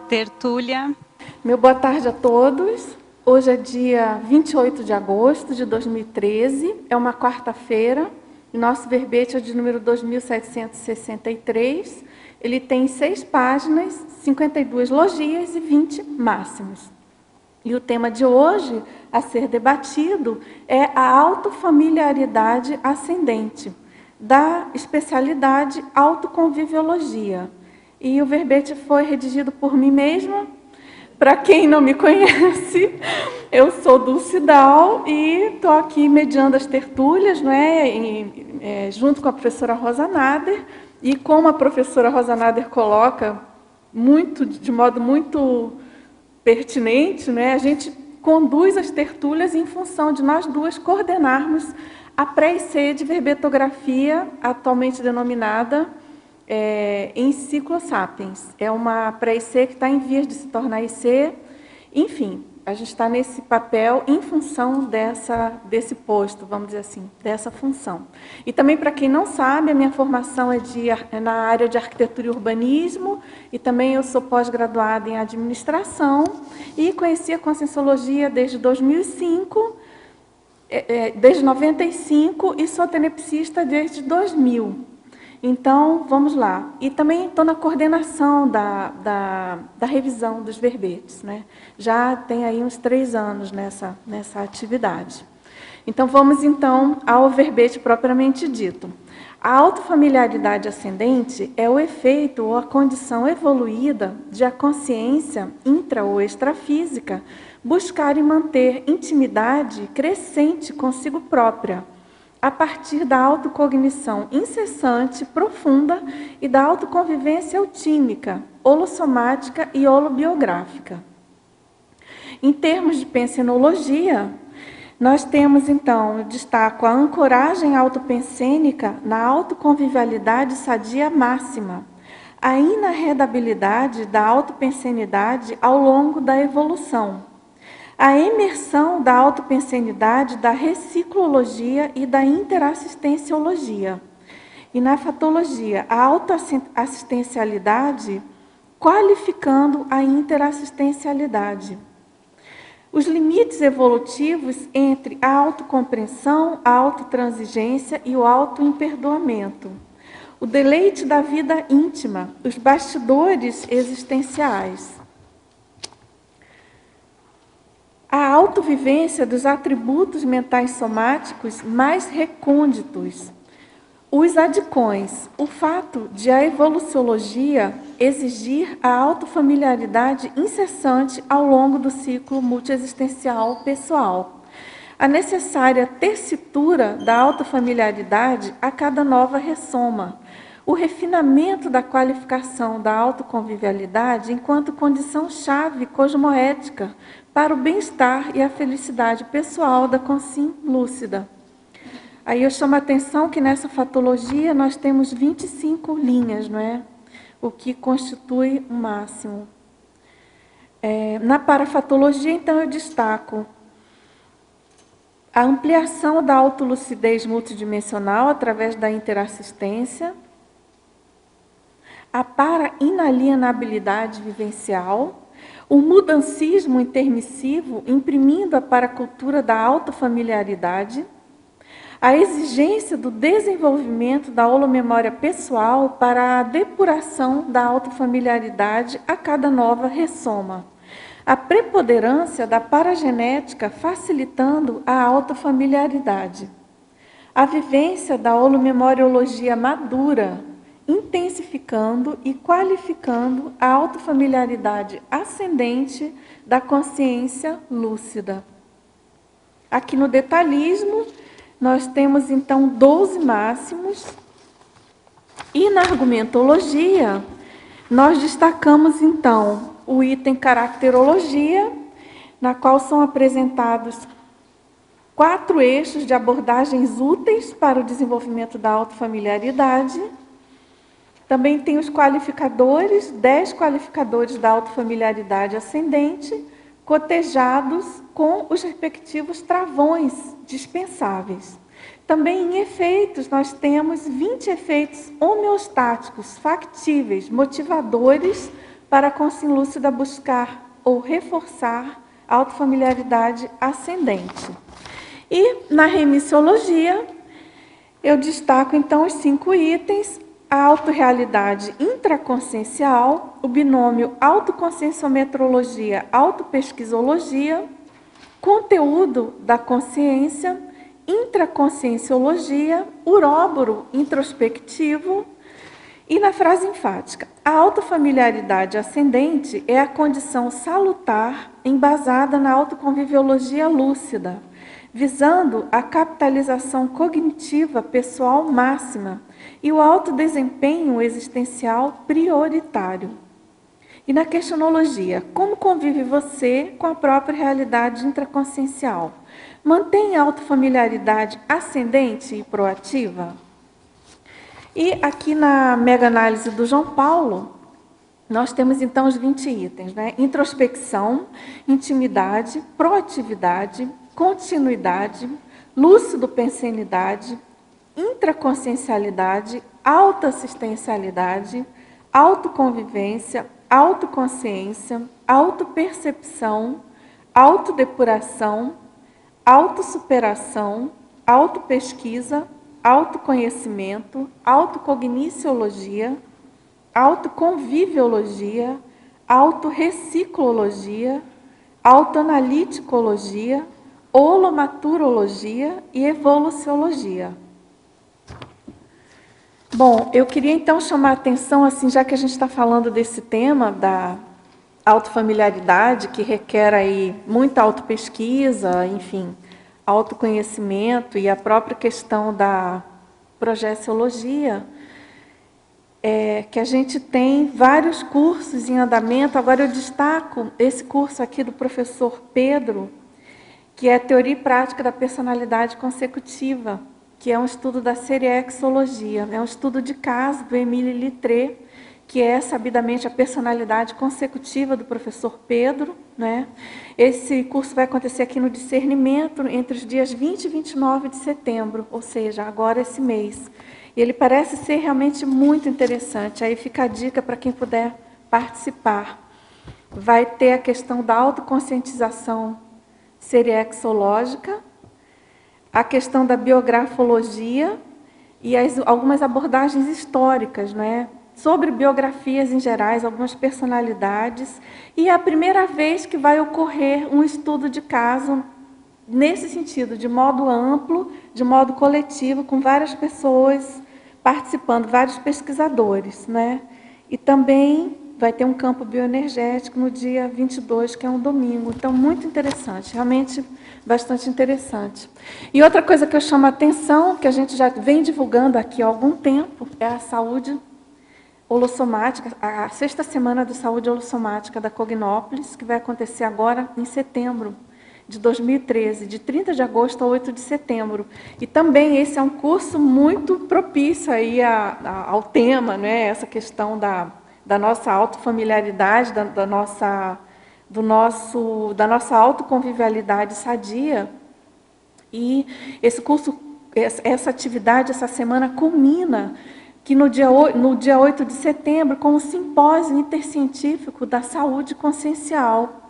Tertúlia. Meu boa tarde a todos. Hoje é dia 28 de agosto de 2013, é uma quarta-feira. Nosso verbete é de número 2763. Ele tem 6 páginas, 52 logias e 20 máximos. E o tema de hoje a ser debatido é a autofamiliaridade ascendente, da especialidade autoconviviologia. E o verbete foi redigido por mim mesma. Para quem não me conhece, eu sou Dulce Dal e estou aqui mediando as tertúlias, não é? Junto com a professora Rosa Nader. E como a professora Rosa Nader coloca de modo muito pertinente, né? A gente conduz as tertúlias em função de nós duas coordenarmos a pré-IC de verbetografia, atualmente denominada Enciclo Sapiens. É uma pré-IC que está em vias de se tornar IC. Enfim, a gente está nesse papel em função desse posto, vamos dizer assim, dessa função. E também, para quem não sabe, a minha formação é na área de arquitetura e urbanismo, e também eu sou pós-graduada em administração, e conheci a Conscienciologia desde 2005, desde 95, e sou tenepsista desde 2000. Então, vamos lá. E também estou na coordenação da revisão dos verbetes, né? Já tem aí uns 3 anos nessa atividade. Então, vamos então ao verbete propriamente dito. A autofamiliaridade ascendente é o efeito ou a condição evoluída de a consciência intra ou extrafísica buscar e manter intimidade crescente consigo própria, a partir da autocognição incessante, profunda e da autoconvivência eutímica, holossomática e holobiográfica. Em termos de pensenologia, nós temos, então, eu destaco a ancoragem autopensênica na autoconvivialidade sadia máxima, a inarredabilidade da autopensenidade ao longo da evolução, a emersão da autopensenidade, da reciclologia e da interassistenciologia. E na fatologia, a autoassistencialidade qualificando a interassistencialidade. Os limites evolutivos entre a autocompreensão, a autotransigência e o autoimperdoamento. O deleite da vida íntima, os bastidores existenciais. A autovivência dos atributos mentais somáticos mais recônditos. Os adicões, o fato de a evoluciologia exigir a autofamiliaridade incessante ao longo do ciclo multiexistencial pessoal. A necessária tessitura da autofamiliaridade a cada nova ressoma. O refinamento da qualificação da autoconvivialidade enquanto condição-chave cosmoética para o bem-estar e a felicidade pessoal da consciência lúcida. Aí eu chamo a atenção que nessa fatologia nós temos 25 linhas, não é? O que constitui o máximo. Na parafatologia, então, eu destaco a ampliação da autolucidez multidimensional através da interassistência, a para-inalienabilidade vivencial, o mudancismo intermissivo imprimindo a paracultura da autofamiliaridade, a exigência do desenvolvimento da holomemória pessoal para a depuração da autofamiliaridade a cada nova ressoma, a preponderância da paragenética facilitando a autofamiliaridade, a vivência da holomemoriologia madura, intensificando e qualificando a autofamiliaridade ascendente da consciência lúcida. Aqui no detalhismo, nós temos, então, 12 máximos. E na argumentologia, nós destacamos, então, o item caracterologia, na qual são apresentados 4 eixos de abordagens úteis para o desenvolvimento da autofamiliaridade. Também tem os qualificadores, 10 qualificadores da autofamiliaridade ascendente, cotejados com os respectivos travões dispensáveis. Também em efeitos, nós temos 20 efeitos homeostáticos, factíveis, motivadores para a consciência lúcida buscar ou reforçar a autofamiliaridade ascendente. E na remissiologia, eu destaco então os 5 itens: a autorrealidade intraconsciencial, o binômio autoconscienciometrologia, autopesquisologia, conteúdo da consciência, intraconscienciologia, uróboro introspectivo. E na frase enfática, a autofamiliaridade ascendente é a condição salutar embasada na autoconviviologia lúcida, visando a capitalização cognitiva pessoal máxima e o autodesempenho existencial prioritário. E na questionologia, como convive você com a própria realidade intraconsciencial? Mantém a autofamiliaridade ascendente e proativa? E aqui na mega-análise do João Paulo, nós temos então os 20 itens, né? Introspecção, intimidade, proatividade, continuidade, lúcido-pensenidade, intraconsciencialidade, autoassistencialidade, autoconvivência, autoconsciência, autopercepção, autodepuração, autossuperação, autopesquisa, autoconhecimento, autocogniciologia, autoconviviologia, autorreciclologia, autoanaliticologia, holomaturologia e evoluciologia. Bom, eu queria então chamar a atenção, assim, já que a gente está falando desse tema da autofamiliaridade, que requer aí muita autopesquisa, enfim, autoconhecimento e a própria questão da projeciologia, que a gente tem vários cursos em andamento. Agora eu destaco esse curso aqui do professor Pedro, que é Teoria e Prática da Personalidade Consecutiva, que é um estudo da seriexologia, é um estudo de caso do Émile Littré, que é sabidamente a personalidade consecutiva do professor Pedro, né? Esse curso vai acontecer aqui no Discernimento entre os dias 20 e 29 de setembro, ou seja, agora esse mês. E ele parece ser realmente muito interessante. Aí fica a dica para quem puder participar. Vai ter a questão da autoconscientização seriexológica, a questão da biografologia e algumas abordagens históricas, né? Sobre biografias em gerais, algumas personalidades, e é a primeira vez que vai ocorrer um estudo de caso nesse sentido, de modo amplo, de modo coletivo, com várias pessoas participando, vários pesquisadores, né? E também vai ter um campo bioenergético no dia 22, que é um domingo. Então, muito interessante, realmente bastante interessante. E outra coisa que eu chamo a atenção, que a gente já vem divulgando aqui há algum tempo, é a saúde holossomática, a 6ª semana de saúde holossomática da Cognópolis, que vai acontecer agora em setembro de 2013, de 30 de agosto a 8 de setembro. E também esse é um curso muito propício aí ao tema, né? Essa questão da nossa autofamiliaridade, da nossa autoconvivialidade sadia. E esse curso, essa atividade, essa semana culmina que no dia 8 de setembro, com o simpósio intercientífico da saúde consciencial.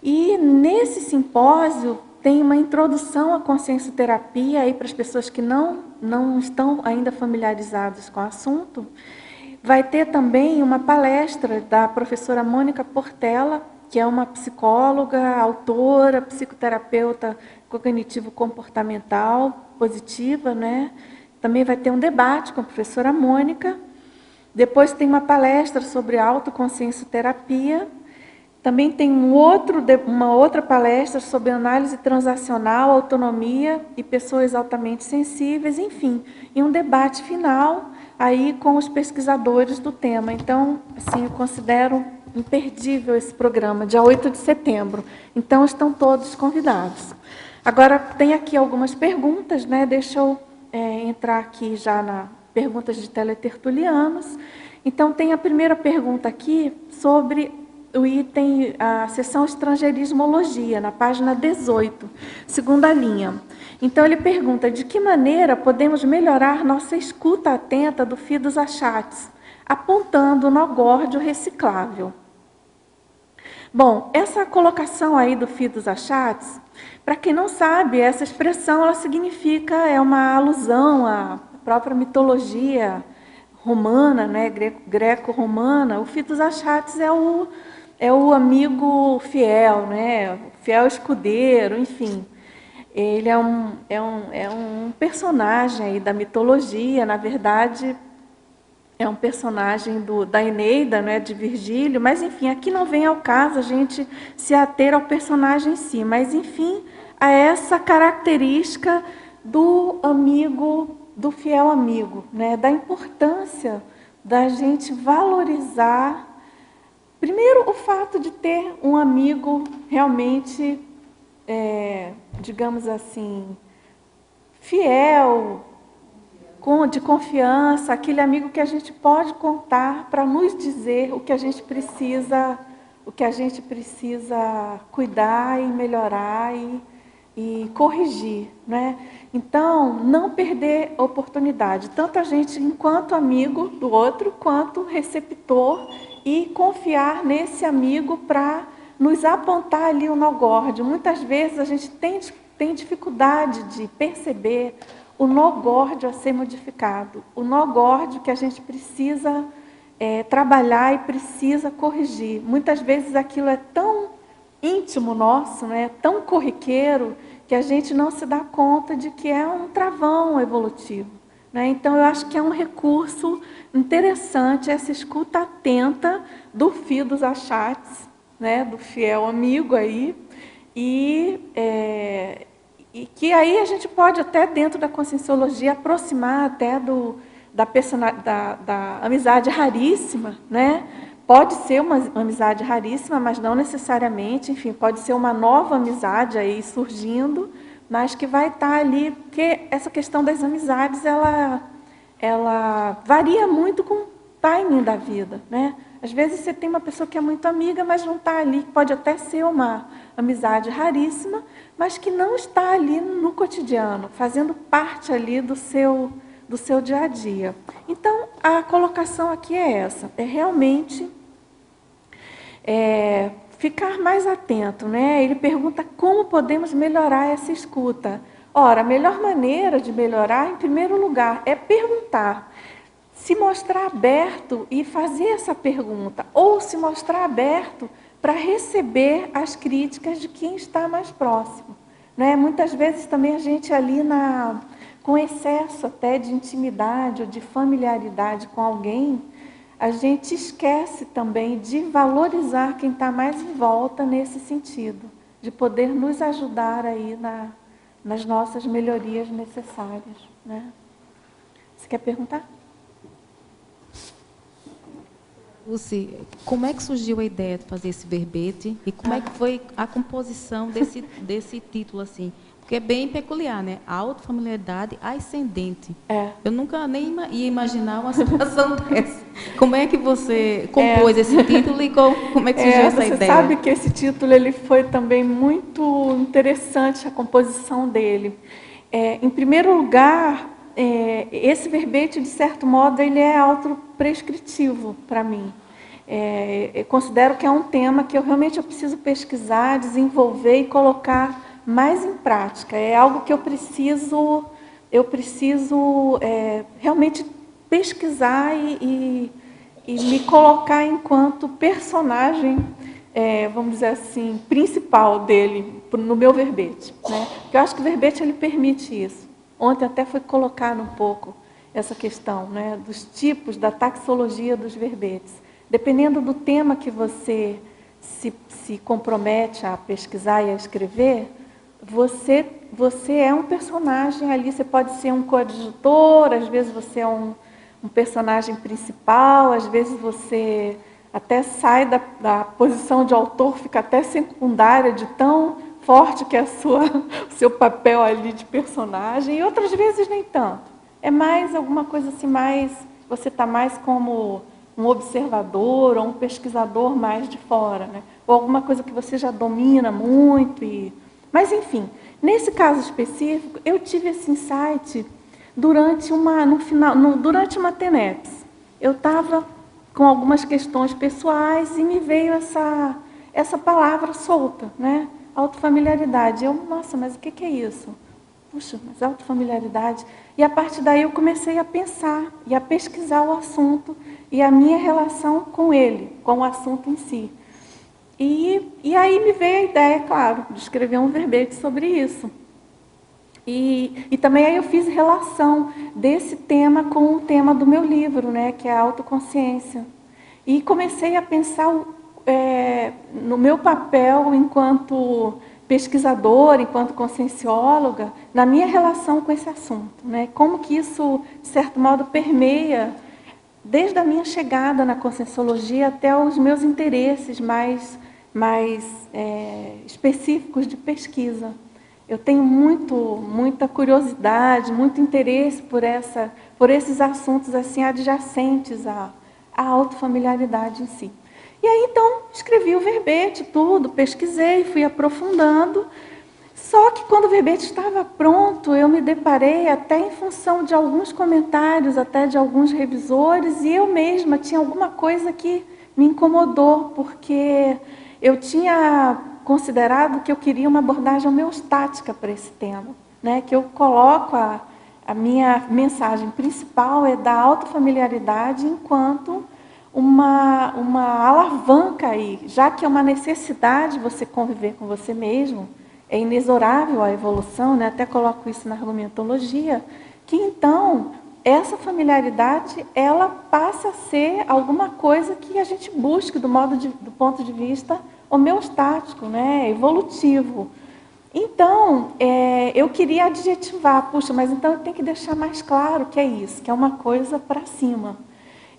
E nesse simpósio tem uma introdução à consciencioterapia aí para as pessoas que não estão ainda familiarizadas com o assunto. Vai ter também uma palestra da professora Mônica Portela, que é uma psicóloga, autora, psicoterapeuta cognitivo-comportamental positiva, né? Também vai ter um debate com a professora Mônica. Depois tem uma palestra sobre autoconsciencioterapia. Também tem uma outra palestra sobre análise transacional, autonomia e pessoas altamente sensíveis, enfim, e um debate final aí com os pesquisadores do tema. Então, assim, eu considero imperdível esse programa, dia 8 de setembro. Então, estão todos convidados. Agora, tem aqui algumas perguntas, né? Deixa eu entrar aqui já na perguntas de teletertulianos. Então, tem a primeira pergunta aqui sobre o item, a seção estrangeirismologia, na página 18, segunda linha. Então, ele pergunta: de que maneira podemos melhorar nossa escuta atenta do fio dos achates, apontando no górdio reciclável? Bom, essa colocação aí do Fidos Achates, para quem não sabe, essa expressão ela significa, é uma alusão à própria mitologia romana, né, greco-romana. O Fidos Achates é o amigo fiel, né, o fiel escudeiro, enfim. Ele é um personagem aí da mitologia, na verdade, é um personagem da Eneida, né, de Virgílio, mas, enfim, aqui não vem ao caso a gente se ater ao personagem em si, mas, enfim, a essa característica do amigo, do fiel amigo, né, da importância da gente valorizar, primeiro, o fato de ter um amigo realmente, digamos assim, fiel, de confiança, aquele amigo que a gente pode contar para nos dizer o que a gente precisa, cuidar e melhorar e corrigir, né? Então, não perder a oportunidade, tanto a gente enquanto amigo do outro, quanto receptor, e confiar nesse amigo para nos apontar ali o nó górdio. Muitas vezes a gente tem dificuldade de perceber o nó górdio a ser modificado, o nó górdio que a gente precisa trabalhar e precisa corrigir. Muitas vezes aquilo é tão íntimo nosso, né, tão corriqueiro, que a gente não se dá conta de que é um travão evolutivo, né? Então, eu acho que é um recurso interessante essa escuta atenta do Fidos Achates, né, do fiel amigo aí, e que aí a gente pode até, dentro da conscienciologia, aproximar até da amizade raríssima, né? Pode ser uma amizade raríssima, mas não necessariamente, enfim, pode ser uma nova amizade aí surgindo, mas que vai estar ali, porque essa questão das amizades, ela varia muito com o timing da vida, né? Às vezes você tem uma pessoa que é muito amiga, mas não está ali, pode até ser uma amizade raríssima, mas que não está ali no cotidiano, fazendo parte ali do seu dia a dia. Então, a colocação aqui é essa, é realmente ficar mais atento, né? Ele pergunta como podemos melhorar essa escuta. Ora, a melhor maneira de melhorar, em primeiro lugar, é perguntar. Se mostrar aberto e fazer essa pergunta, ou se mostrar aberto para receber as críticas de quem está mais próximo, né? Muitas vezes também a gente ali com excesso até de intimidade ou de familiaridade com alguém, a gente esquece também de valorizar quem está mais em volta nesse sentido, de poder nos ajudar aí nas nossas melhorias necessárias, né? Você quer perguntar? Lucy, como é que surgiu a ideia de fazer esse verbete e como é que foi a composição desse título assim? Porque é bem peculiar, né? Autofamiliaridade ascendente. Eu nunca nem ia imaginar uma situação dessa. Como é que você compôs esse título e como é que surgiu essa ideia? Você sabe que esse título ele foi também muito interessante, a composição dele. Em primeiro lugar, esse verbete, de certo modo, ele é autoprescritivo para mim. Eu considero que é um tema que eu realmente preciso pesquisar, desenvolver e colocar mais em prática. É algo que eu preciso realmente pesquisar e me colocar enquanto personagem, vamos dizer assim, principal dele, no meu verbete, né? Porque eu acho que o verbete ele permite isso. Ontem até foi colocado um pouco essa questão, né, dos tipos, da taxologia dos verbetes. Dependendo do tema que você se compromete a pesquisar e a escrever, você é um personagem ali, você pode ser um coadjutor, às vezes você é um personagem principal, às vezes você até sai da posição de autor, fica até secundária de tão forte que é o seu papel ali de personagem, e outras vezes nem tanto. É mais alguma coisa assim, você está mais como um observador ou um pesquisador mais de fora, né? Ou alguma coisa que você já domina muito. Mas, enfim, nesse caso específico, eu tive esse insight durante uma TENEPS. Eu estava com algumas questões pessoais e me veio essa palavra solta, né? Autofamiliaridade. Eu, nossa, mas o que é isso? Puxa, mas autofamiliaridade. E a partir daí eu comecei a pensar e a pesquisar o assunto e a minha relação com ele, com o assunto em si. E aí me veio a ideia, claro, de escrever um verbete sobre isso. E também aí eu fiz relação desse tema com o tema do meu livro, né, que é a autoconsciência. E comecei a pensar no meu papel enquanto pesquisadora, enquanto consciencióloga, na minha relação com esse assunto, né? Como que isso, de certo modo, permeia desde a minha chegada na conscienciologia até os meus interesses mais específicos de pesquisa. Eu tenho muita curiosidade, muito interesse por esses assuntos assim adjacentes à autofamiliaridade em si. E aí, então, escrevi o verbete, tudo, pesquisei, fui aprofundando. Só que quando o verbete estava pronto, eu me deparei até em função de alguns comentários, até de alguns revisores, e eu mesma tinha alguma coisa que me incomodou, porque eu tinha considerado que eu queria uma abordagem homeostática para esse tema, né? Que eu coloco a minha mensagem principal é da autofamiliaridade enquanto uma alavanca aí, já que é uma necessidade você conviver com você mesmo, é inexorável a evolução, né? Até coloco isso na argumentologia, que então essa familiaridade ela passa a ser alguma coisa que a gente busque do ponto de vista homeostático, né? Evolutivo. Então, eu queria adjetivar, puxa, mas então eu tenho que deixar mais claro que é isso, que é uma coisa para cima.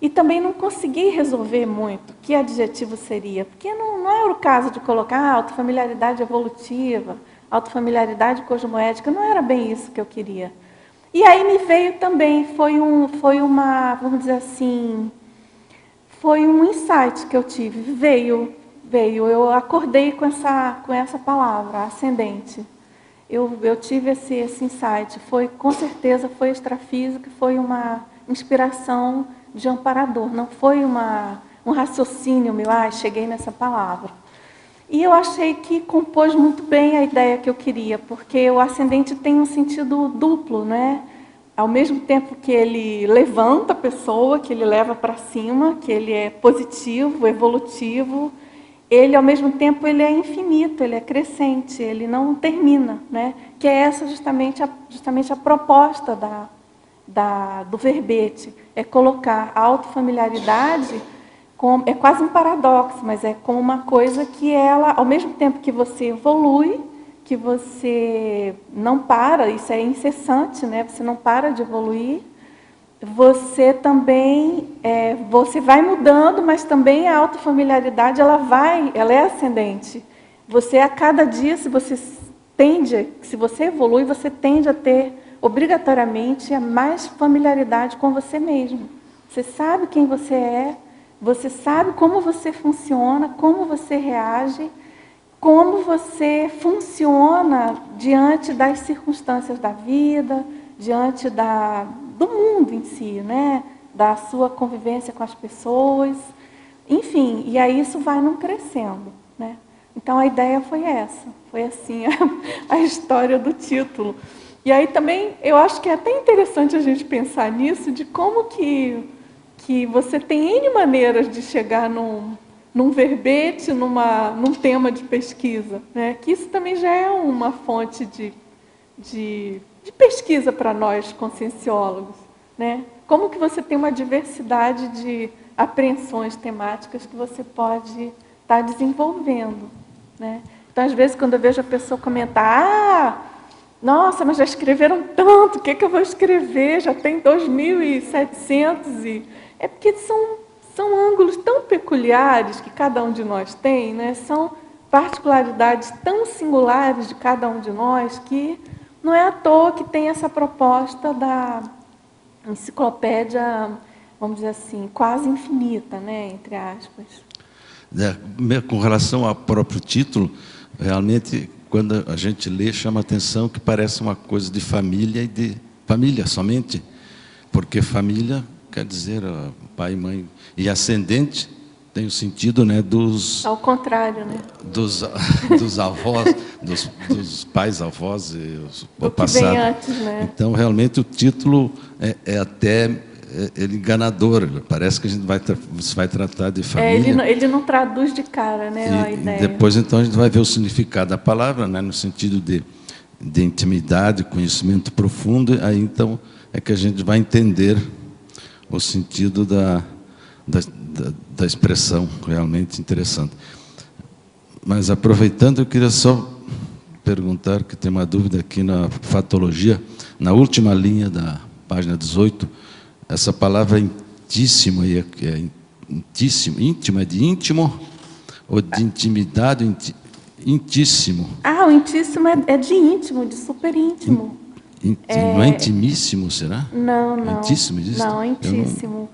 E também não consegui resolver muito que adjetivo seria, porque não era o caso de colocar autofamiliaridade evolutiva, autofamiliaridade cosmoética, não era bem isso que eu queria. E aí me veio também, foi uma, vamos dizer assim, foi um insight que eu tive, veio, eu acordei com essa palavra, ascendente. Eu tive esse insight, com certeza foi extrafísico, foi uma inspiração de amparador, não foi um raciocínio meu, cheguei nessa palavra. E eu achei que compôs muito bem a ideia que eu queria, porque o ascendente tem um sentido duplo, né? Ao mesmo tempo que ele levanta a pessoa, que ele leva para cima, que ele é positivo, evolutivo, ele ao mesmo tempo ele é infinito, ele é crescente, ele não termina, né? Que é essa justamente a proposta do verbete, é colocar a autofamiliaridade é quase um paradoxo, mas é como uma coisa que ela, ao mesmo tempo que você evolui, que você não para, isso é incessante, né? Você não para de evoluir, você também, você vai mudando, mas também a autofamiliaridade, ela é ascendente. Você, a cada dia, se você evolui, você tende a ter, obrigatoriamente, a mais familiaridade com você mesmo. Você sabe quem você é, você sabe como você funciona, como você reage, como você funciona diante das circunstâncias da vida, diante do mundo em si, né? Da sua convivência com as pessoas, enfim, e aí isso vai não crescendo, né? Então a ideia foi essa, foi assim a história do título. E aí também eu acho que é até interessante a gente pensar nisso, de como que você tem N maneiras de chegar num verbete, num tema de pesquisa, né? Que isso também já é uma fonte de pesquisa para nós, conscienciólogos, né? Como que você tem uma diversidade de apreensões temáticas que você pode estar desenvolvendo, né? Então, às vezes, quando eu vejo a pessoa comentar, nossa, mas já escreveram tanto, o que eu vou escrever? Já tem 2.700 e... É porque são ângulos tão peculiares que cada um de nós tem, né? São particularidades tão singulares de cada um de nós que não é à toa que tem essa proposta da enciclopédia, vamos dizer assim, quase infinita, né? Entre aspas. Com relação ao próprio título, realmente, quando a gente lê, chama a atenção que parece uma coisa de família e de família somente, porque família quer dizer pai, mãe, e ascendente tem o sentido, né, dos... Ao contrário, né? Dos avós, dos pais avós e o passado. Que vem antes, né? Então, realmente, o título é até enganador. Parece que a gente vai tratar de família. Ele não traduz de cara, né, a ideia. Depois, então, a gente vai ver o significado da palavra, né, no sentido de intimidade, conhecimento profundo. Aí, então, é que a gente vai entender o sentido da expressão, realmente interessante. Mas, aproveitando, eu queria só perguntar, que tem uma dúvida aqui na fatologia, na última linha da página 18, essa palavra intíssimo, é intíssimo, íntimo, é de íntimo ou de intimidade? Intíssimo. O intíssimo é de íntimo, de super íntimo. Não é intimíssimo, será? Não. É intíssimo, diz? Não, intíssimo.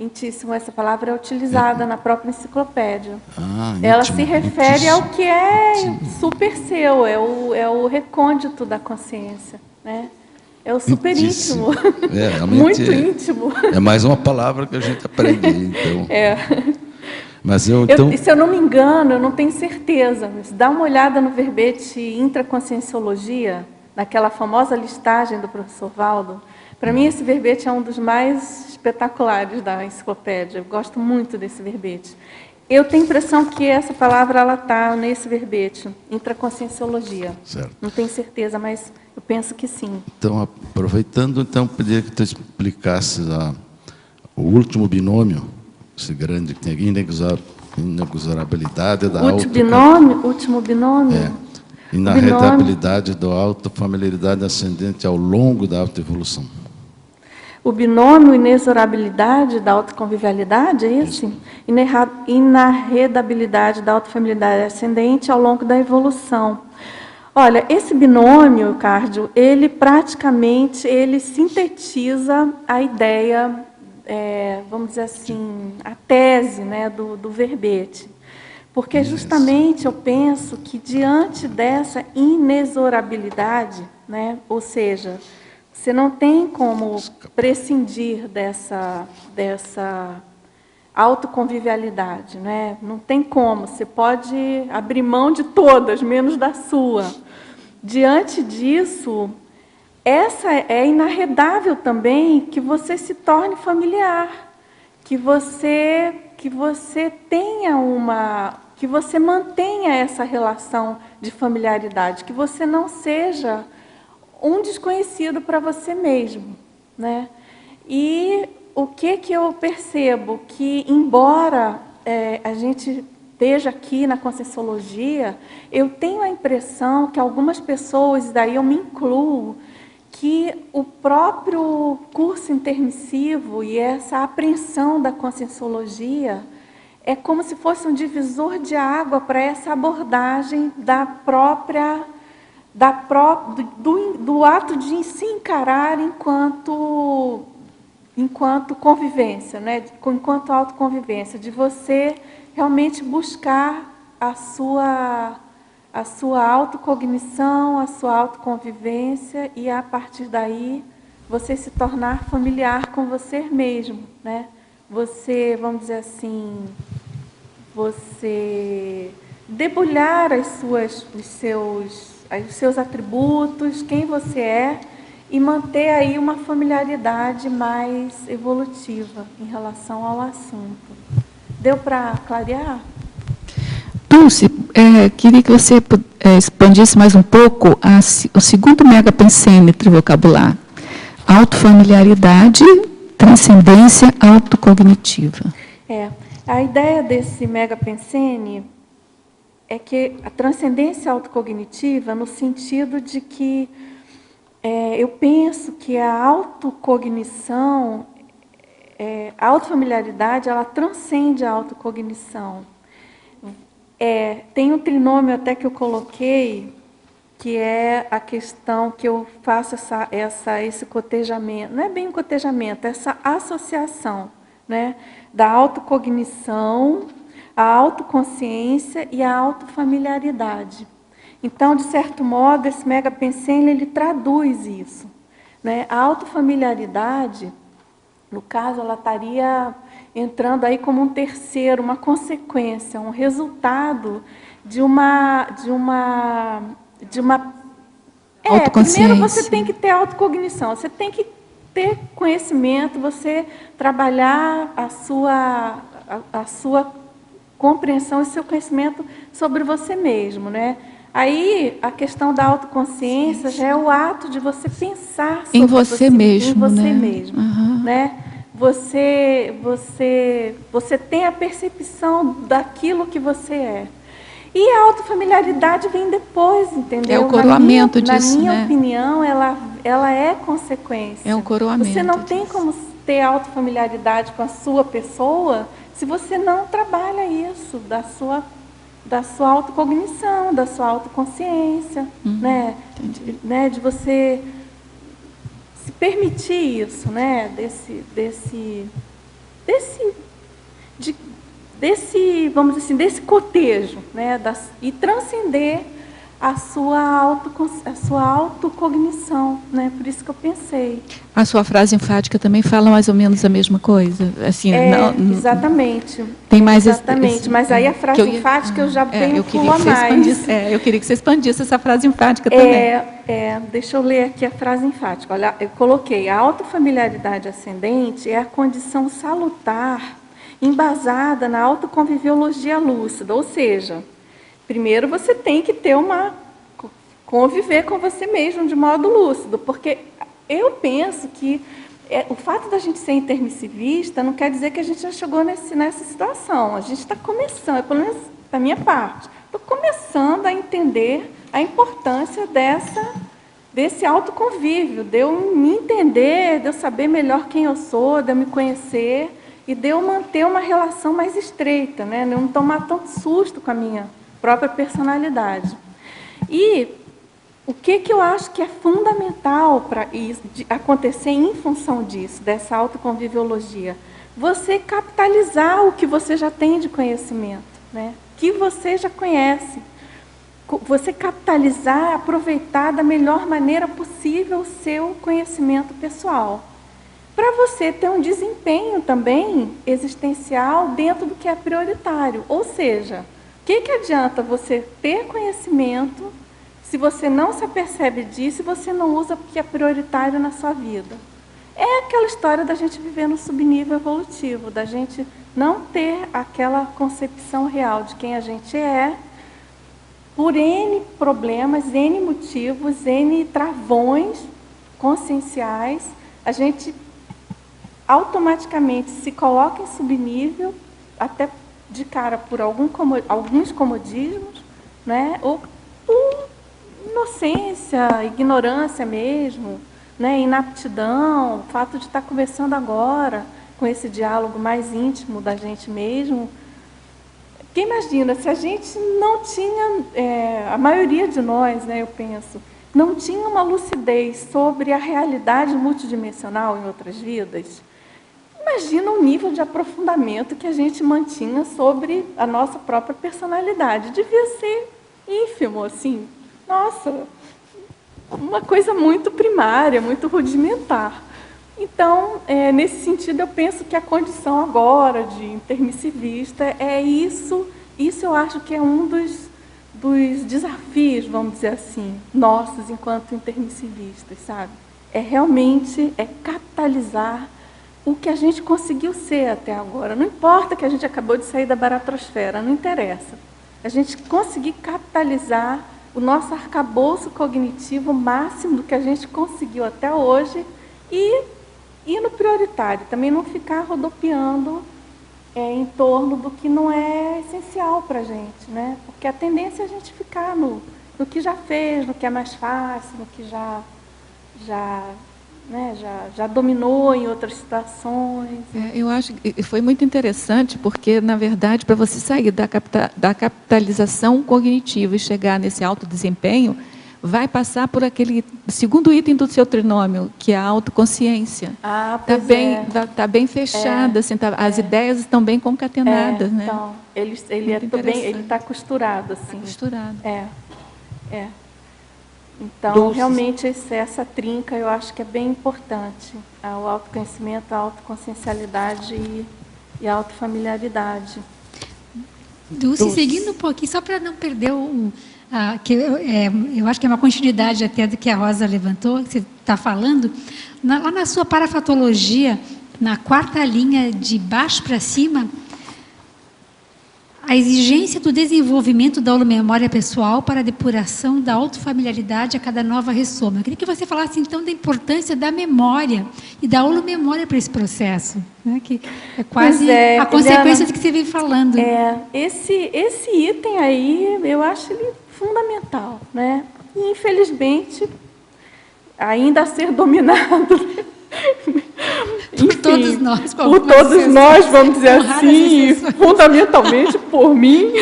Intíssimo, essa palavra é utilizada na própria enciclopédia. Ela se refere ao que é super seu, é o recôndito da consciência, né? É o super íntimo. Muito íntimo. É mais uma palavra que a gente aprende. Então. Mas se eu não me engano, eu não tenho certeza, mas dá uma olhada no verbete intraconscienciologia, naquela famosa listagem do professor Valdo. Para mim, esse verbete é um dos mais espetaculares da enciclopédia. Eu gosto muito desse verbete. Eu tenho a impressão que essa palavra está nesse verbete, intraconscienciologia. Certo. Não tenho certeza, mas eu penso que sim. Então, aproveitando, então, pedia que tu explicasse o último binômio, esse grande que tem aqui, inexorabilidade da último binômio? Inarredabilidade da autofamiliaridade ascendente ao longo da autoevolução. O binômio inexorabilidade da autoconvivialidade, é esse? Isso. Inarredabilidade da autofamiliaridade ascendente ao longo da evolução. Olha, esse binômio, Cárdio, ele praticamente sintetiza a ideia, vamos dizer assim, a tese, né, do verbete. Porque justamente eu penso que diante dessa inexorabilidade, né, ou seja, você não tem como prescindir dessa autoconvivialidade, né? Não tem como, você pode abrir mão de todas, menos da sua. Diante disso, essa é inarredável também que você se torne familiar, que você mantenha essa relação de familiaridade, que você não seja um desconhecido para você mesmo, né? E o que eu percebo? Que, embora a gente veja aqui na Conscienciologia, eu tenho a impressão que algumas pessoas, e daí eu me incluo, que o próprio curso intermissivo e essa apreensão da Conscienciologia é como se fosse um divisor de água para essa abordagem do ato de se encarar enquanto convivência, né? Enquanto autoconvivência, de você realmente buscar a sua autocognição, a sua autoconvivência e, a partir daí, você se tornar familiar com você mesmo, né? Você, vamos dizer assim, você debulhar os seus atributos, quem você é, e manter aí uma familiaridade mais evolutiva em relação ao assunto. Deu para clarear? Dulce, queria que você expandisse mais um pouco o segundo megapensêmetro vocabular. Autofamiliaridade, transcendência autocognitiva. A ideia desse megapensene é que a transcendência autocognitiva, no sentido de que eu penso que a autocognição, a autofamiliaridade, ela transcende a autocognição. Tem um trinômio até que eu coloquei, que é a questão que eu faço esse cotejamento, não é bem um cotejamento, essa associação, né, da autocognição, a autoconsciência e a autofamiliaridade. Então, de certo modo, esse megapensene, ele traduz isso, né? A autofamiliaridade, no caso, ela estaria entrando aí como um terceiro, uma consequência, um resultado de uma primeiro você tem que ter autocognição, você tem que ter conhecimento, você trabalhar a sua compreensão e seu conhecimento sobre você mesmo, né? Aí a questão da autoconsciência já é o ato de você pensar sobre em você mesmo, em você né? mesmo, né? Você tem a percepção daquilo que você é. E a autofamiliaridade vem depois, entendeu? É o coroamento disso, na minha né? opinião, ela é consequência. É um coroamento. Você não tem disso. como ter autofamiliaridade com a sua pessoa se você não trabalha isso, da sua autocognição, da sua autoconsciência, né? De você se permitir isso, né? Vamos dizer assim, desse cotejo, né? E transcender a sua autocognição, né? Por isso que eu pensei. A sua frase enfática também fala mais ou menos a mesma coisa? Assim, Exatamente. Tem mais exatamente, mas aí a frase enfática eu já tenho pulo a mais. Eu queria que você expandisse essa frase enfática também. Deixa eu ler aqui a frase enfática. Olha, eu coloquei: a autofamiliaridade ascendente é a condição salutar embasada na autoconviviologia lúcida, ou seja, primeiro você tem que conviver com você mesmo de modo lúcido, porque eu penso que o fato da gente ser intermissivista não quer dizer que a gente já chegou nessa situação. A gente está começando, pelo menos da minha parte, estou começando a entender a importância desse autoconvívio, de eu me entender, de eu saber melhor quem eu sou, de eu me conhecer e de eu manter uma relação mais estreita, né? Não tomar tanto susto com a minha própria personalidade. E o que eu acho que é fundamental para acontecer em função disso, dessa autoconviviologia? Você capitalizar o que você já tem de conhecimento, né? Que você já conhece. Você capitalizar, aproveitar da melhor maneira possível o seu conhecimento pessoal. Para você ter um desempenho também existencial dentro do que é prioritário. Ou seja, o que adianta você ter conhecimento se você não se apercebe disso e você não usa o que é prioritário na sua vida? É aquela história da gente viver no subnível evolutivo, da gente não ter aquela concepção real de quem a gente é, por N problemas, N motivos, N travões conscienciais, a gente automaticamente se coloca em subnível, até de cara por alguns comodismos, né? Ou por inocência, ignorância mesmo, né? Inaptidão, o fato de estar conversando agora com esse diálogo mais íntimo da gente mesmo. Porque imagina, se a gente não tinha, a maioria de nós, né, eu penso, não tinha uma lucidez sobre a realidade multidimensional em outras vidas, imagina o nível de aprofundamento que a gente mantinha sobre a nossa própria personalidade. Devia ser ínfimo, assim. Nossa, uma coisa muito primária, muito rudimentar. Então, nesse sentido, eu penso que a condição agora de intermissivista é isso. Isso eu acho que é um dos desafios, vamos dizer assim, nossos enquanto intermissivistas, sabe? Realmente capitalizar o que a gente conseguiu ser até agora. Não importa que a gente acabou de sair da baratrosfera, não interessa. A gente conseguir capitalizar o nosso arcabouço cognitivo máximo do que a gente conseguiu até hoje e no prioritário. Também não ficar rodopiando em torno do que não é essencial para a gente, né? Porque a tendência é a gente ficar no que já fez, no que é mais fácil, no que já dominou em outras situações. Eu acho que foi muito interessante, porque, na verdade, para você sair da capitalização cognitiva e chegar nesse alto desempenho, vai passar por aquele segundo item do seu trinômio, que é a autoconsciência. Está bem fechada, assim, as ideias estão bem concatenadas. Né? Então, ele está costurado. Assim. Tá costurado. Então, realmente, essa trinca eu acho que é bem importante. O autoconhecimento, a autoconsciencialidade e autofamiliaridade. Dulce, seguindo um pouquinho, só para não perder eu acho que é uma continuidade até do que a Rosa levantou, que você está falando, lá na sua parafatologia, na 4ª linha de baixo para cima, a exigência do desenvolvimento da holomemória pessoal para a depuração da autofamiliaridade a cada nova ressoma. Eu queria que você falasse, então, da importância da memória e da holomemória para esse processo, né? Que é quase a consequência do que você vem falando. Esse item aí, eu acho ele fundamental, né? E, infelizmente, ainda a ser dominado... Por todos nós. Por todos nós, vamos dizer assim, fundamentalmente por mim.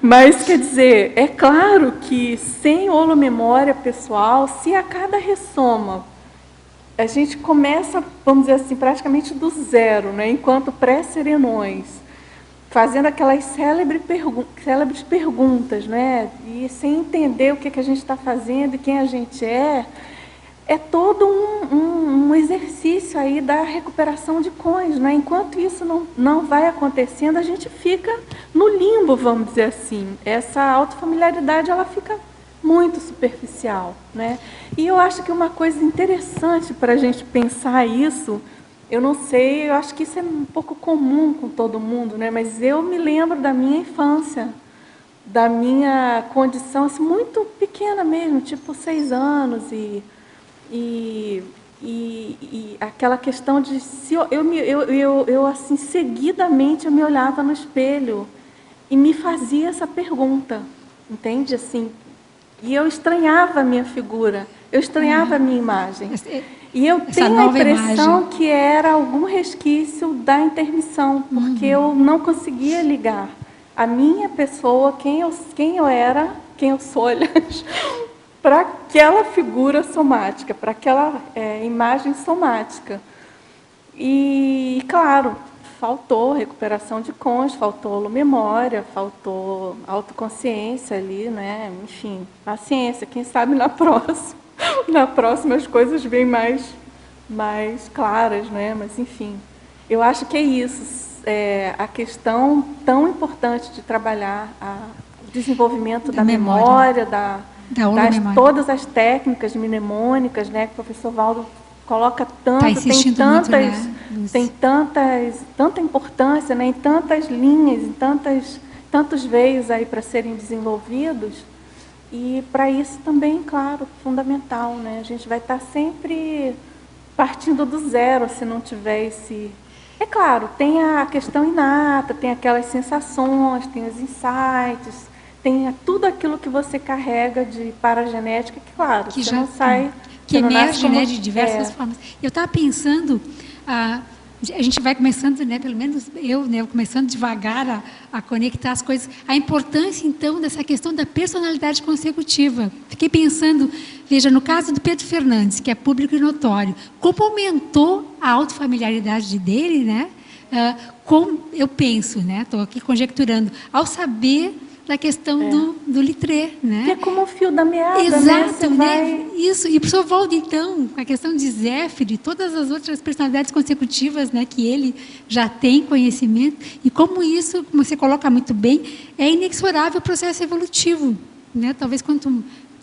Mas, quer dizer, é claro que sem holomemória pessoal, se a cada ressoma a gente começa, vamos dizer assim, praticamente do zero, né, enquanto pré-serenões, fazendo aquelas célebres perguntas, né, e sem entender o que a gente está fazendo e quem a gente é todo um exercício aí da recuperação de cões, né? Enquanto isso não vai acontecendo, a gente fica no limbo, vamos dizer assim. Essa autofamiliaridade, ela fica muito superficial, né? E eu acho que uma coisa interessante para a gente pensar isso, eu não sei, eu acho que isso é um pouco comum com todo mundo, né? Mas eu me lembro da minha infância, da minha condição assim, muito pequena mesmo, tipo 6 anos, e aquela questão de se eu assim seguidamente eu me olhava no espelho e me fazia essa pergunta, entende, assim, e eu estranhava a minha figura, eu estranhava a minha imagem, e eu tenho a impressão que era algum resquício da intermissão, porque eu não conseguia ligar a minha pessoa, quem eu era, quem eu sou, aliás, para aquela figura somática, para aquela imagem somática. E, claro, faltou recuperação de cônjuge, faltou memória, faltou autoconsciência ali, né? Enfim, paciência, quem sabe na próxima as coisas vêm mais claras, né? Mas, enfim, eu acho que é isso, a questão tão importante de trabalhar o desenvolvimento da memória, todas as técnicas mnemônicas, né, que o professor Valdo coloca tanto, tem tanta importância, né, em tantas linhas, em tantos veios aí para serem desenvolvidos, e para isso também, claro, fundamental, né, a gente vai estar sempre partindo do zero se não tiver esse... É claro, tem a questão inata, tem aquelas sensações, tem os insights, tem tudo aquilo que você carrega de paragenética, que, claro, que já não sai... Que emerge, né, de diversas formas. Eu estava pensando, a gente vai começando, né, pelo menos eu, né, começando devagar a conectar as coisas. A importância, então, dessa questão da personalidade consecutiva. Fiquei pensando, veja, no caso do Pedro Fernandes, que é público e notório, como aumentou a autofamiliaridade dele, né? Como eu penso, né, estou aqui conjecturando, ao saber da questão do litré, né? Que é como o fio da meada, exato, né? Isso. E o professor Valdo, então, com a questão de Zéfiro e todas as outras personalidades consecutivas, né, que ele já tem conhecimento, e como isso, como você coloca muito bem, é inexorável o processo evolutivo, né? Talvez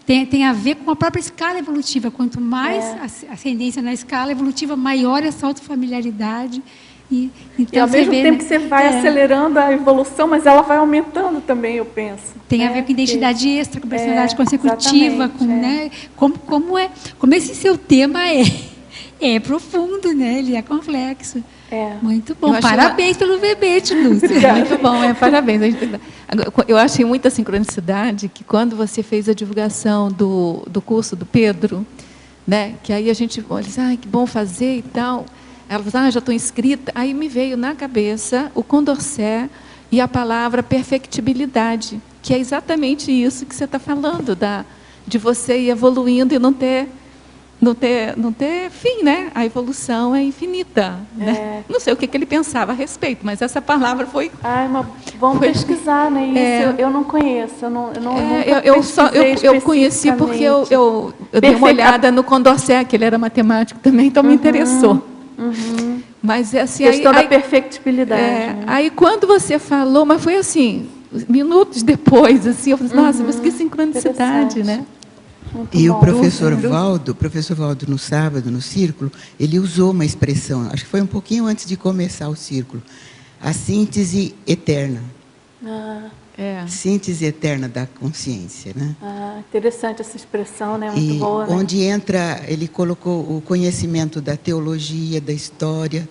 tem a ver com a própria escala evolutiva. Quanto mais ascendência na escala evolutiva, maior essa autofamiliaridade. Então, e ao mesmo tempo que você vai acelerando a evolução, mas ela vai aumentando também, eu penso. Tem a ver com identidade extra, com personalidade consecutiva, com, né, como esse seu tema é profundo, né? Ele é complexo. Muito bom. Parabéns pelo verbete, Lúcia. Muito bom, parabéns. Eu achei muita sincronicidade que quando você fez a divulgação do curso do Pedro, né, que aí a gente olha, que bom fazer e tal. Ela falou, já estou inscrita. Aí me veio na cabeça o Condorcet e a palavra perfectibilidade, que é exatamente isso que você está falando, de você ir evoluindo e não ter fim, né? A evolução é infinita. Né? Não sei o que ele pensava a respeito, mas essa palavra foi... Vamos pesquisar, né? Isso eu não conheço. Eu conheci porque eu dei uma olhada no Condorcet, que ele era matemático também, então me interessou. Mas assim, Questão da perfectibilidade. Né? Aí quando você falou, mas foi assim, minutos depois, assim, eu falei, nossa, mas que sincronicidade, né? Muito E bom. o professor Valdo, no sábado, no círculo, ele usou uma expressão, acho que foi um pouquinho antes de começar o círculo, a síntese eterna. Síntese eterna da consciência, né? Interessante essa expressão, né? Muito E boa. Né? onde entra, ele colocou o conhecimento da teologia, da história,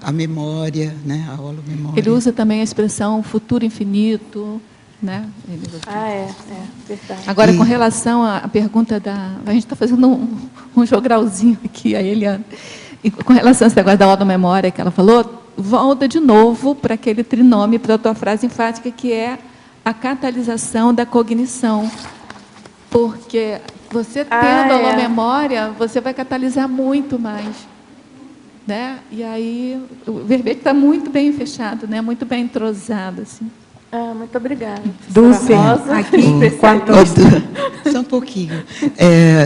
a memória, né? A holomemória. Ele usa também a expressão futuro infinito, né? Verdade. Agora, com relação à pergunta a gente está fazendo um jogralzinho aqui, a Eliana. E com relação a esse negócio da holomemória que ela falou, volta de novo para aquele trinome, para a tua frase enfática, que é a catalisação da cognição. Porque você tendo a holomemória, você vai catalisar muito mais. Né? E aí, o verbete está muito bem fechado, né? Muito bem entrosado. Assim. Muito obrigada. Dulce, aqui, só um pouquinho.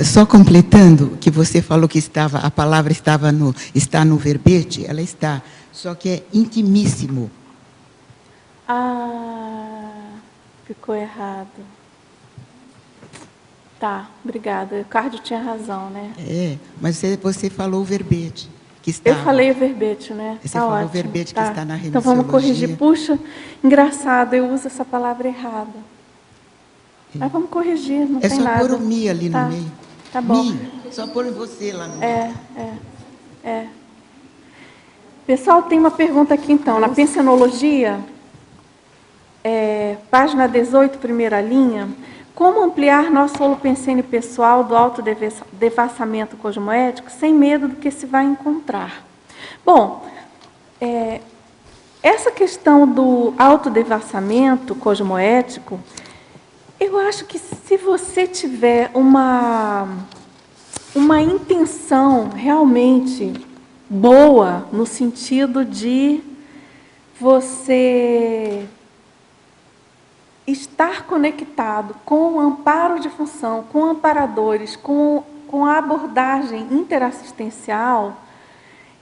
Só completando, que você falou que a palavra está no verbete, ela está, só que é intimíssimo. Ficou errado. Tá, obrigada. O Cardio tinha razão, né? Mas você falou o verbete. Que está, eu falei o verbete, né? Você tá falou ótimo. o verbete que está na remissiologia. Então vamos corrigir. Puxa, engraçado, eu uso essa palavra errada. Mas vamos corrigir, não tem nada. É só pôr o mi ali no meio. Tá bom. Mi, só pôr você lá no meio. Pessoal, tem uma pergunta aqui então. Na pensionologia, página 18, primeira linha. Como ampliar nosso holopensene pessoal do autodevassamento cosmoético sem medo do que se vai encontrar? Bom, essa questão do autodevassamento cosmoético, eu acho que se você tiver uma intenção realmente boa, no sentido de você estar conectado com o amparo de função, com amparadores, com a abordagem interassistencial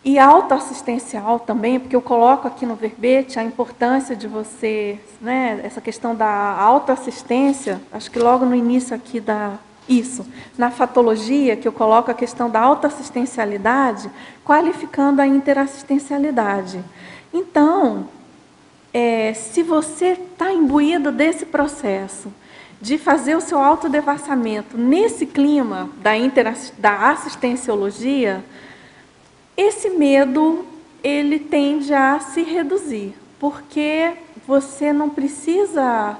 e autoassistencial também, porque eu coloco aqui no verbete a importância de você, né, essa questão da autoassistência, acho que logo no início aqui na fatologia, que eu coloco a questão da autoassistencialidade, qualificando a interassistencialidade. Então, se você está imbuído desse processo de fazer o seu autodevassamento nesse clima da assistenciologia, esse medo ele tende a se reduzir, porque você não precisa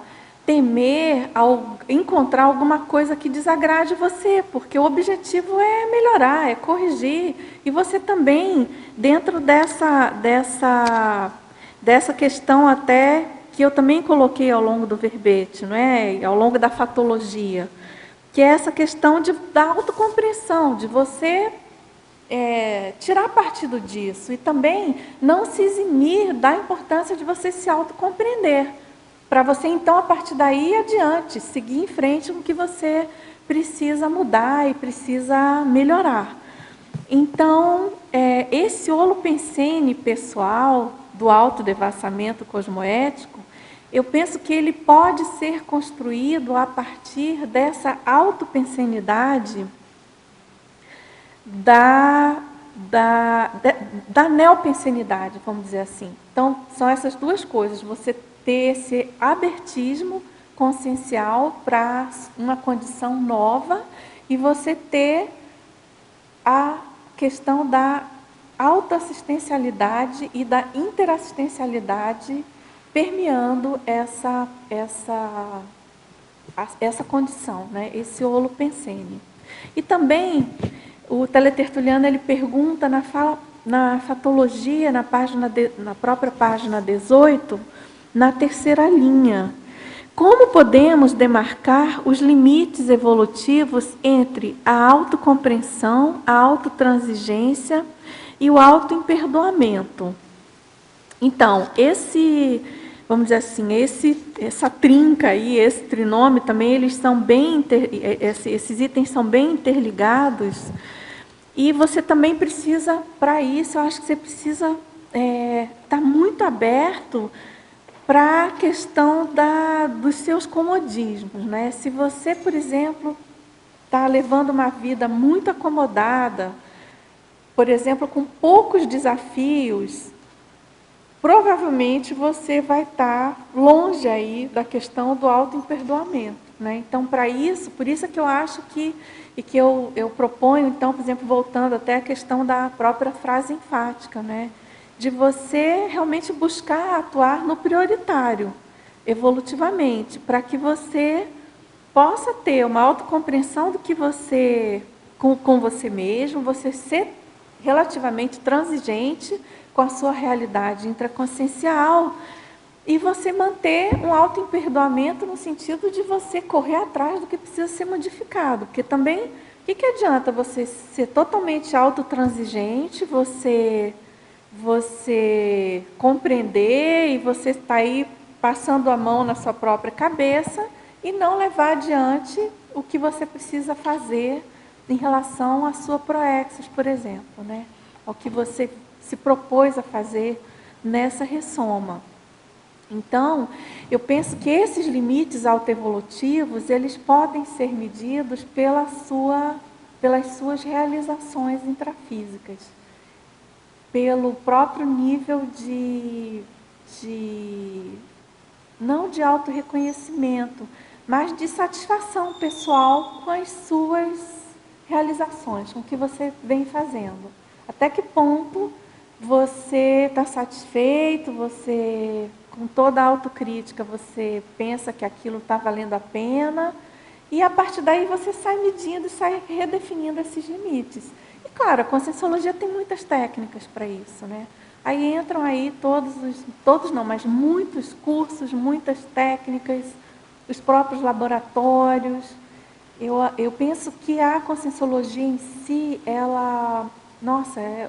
temer ao encontrar alguma coisa que desagrade você, porque o objetivo é melhorar, é corrigir, e você também, dentro dessa questão até que eu também coloquei ao longo do verbete, não é? Ao longo da fatologia, que é essa questão da autocompreensão, de você tirar partido disso e também não se eximir da importância de você se autocompreender, para você então, a partir daí adiante, seguir em frente com o que você precisa mudar e precisa melhorar. Então, esse holopensene pessoal do autodevassamento cosmoético, eu penso que ele pode ser construído a partir dessa autopensenidade da neopensenidade, vamos dizer assim. Então, são essas duas coisas, você ter esse abertismo consciencial para uma condição nova e você ter a questão da autoassistencialidade e da interassistencialidade permeando essa condição, né? Esse holopensene. E também, o teletertuliano ele pergunta na fatologia, na própria página 18, na terceira linha, como podemos demarcar os limites evolutivos entre a autocompreensão, a autotransigência e o autoimperdoamento? Então, vamos dizer assim, essa trinca aí, esse trinome também, eles são esses itens são bem interligados E você também precisa, para isso, eu acho que você precisa estar muito aberto para a questão dos seus comodismos, né? Se você, por exemplo, está levando uma vida muito acomodada, por exemplo, com poucos desafios, provavelmente você vai estar longe aí da questão do autoimperdoamento, né? Então, para isso, por isso é que eu acho que eu proponho, então, por exemplo, voltando até a questão da própria frase enfática, né? De você realmente buscar atuar no prioritário, evolutivamente, para que você possa ter uma autocompreensão do que você, com você mesmo, você ser relativamente transigente com a sua realidade intraconsciencial e você manter um autoimperdoamento no sentido de você correr atrás do que precisa ser modificado. Porque também, o que adianta você ser totalmente autotransigente, você compreender e você estar aí passando a mão na sua própria cabeça e não levar adiante o que você precisa fazer em relação à sua proexis, por exemplo, né? Ao que você se propôs a fazer nessa ressoma. Então, eu penso que esses limites autoevolutivos, eles podem ser medidos pelas suas realizações intrafísicas, pelo próprio nível não de autorreconhecimento, mas de satisfação pessoal com as suas realizações, com o que você vem fazendo. Até que ponto você está satisfeito, você, com toda a autocrítica, você pensa que aquilo está valendo a pena, e a partir daí você sai medindo e sai redefinindo esses limites. E claro, a Conscienciologia tem muitas técnicas para isso, né? Aí entram aí todos não, mas muitos cursos, muitas técnicas, os próprios laboratórios. Eu penso que a Conscienciologia em si, ela,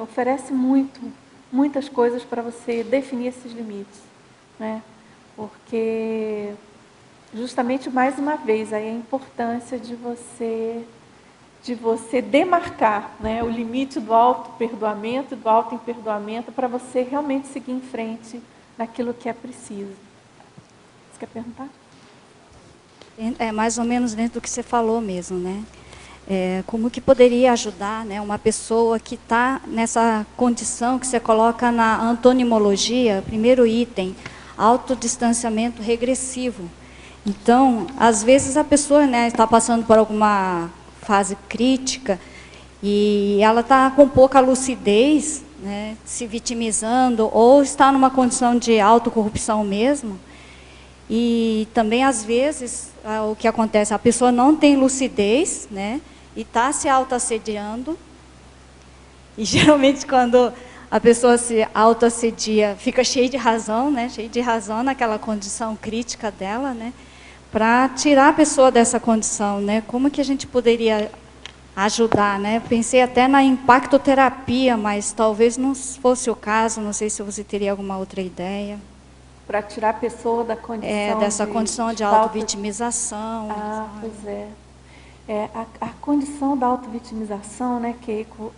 oferece muitas coisas para você definir esses limites, né? Porque, justamente, mais uma vez, aí a importância de você demarcar, né, o limite do auto-perdoamento e do auto-imperdoamento para você realmente seguir em frente naquilo que é preciso. Você quer perguntar? É mais ou menos dentro do que você falou mesmo, né? Como que poderia ajudar, né, uma pessoa que está nessa condição que você coloca na antonimologia, primeiro item, autodistanciamento regressivo. Então, às vezes a pessoa, né, está passando por alguma fase crítica e ela está com pouca lucidez, né, se vitimizando, ou está numa condição de autocorrupção mesmo. E também, às vezes, o que acontece, a pessoa não tem lucidez, né, e está se autoassediando. E, geralmente, quando a pessoa se autoassedia, fica cheia de razão, né, cheia de razão naquela condição crítica dela, né, para tirar a pessoa dessa condição, né? Como que a gente poderia ajudar, né? Pensei até na impactoterapia, mas talvez não fosse o caso, não sei se você teria alguma outra ideia. Para tirar a pessoa da condição dessa condição de autovitimização. Pois é. A condição da autovitimização, né, Keiko,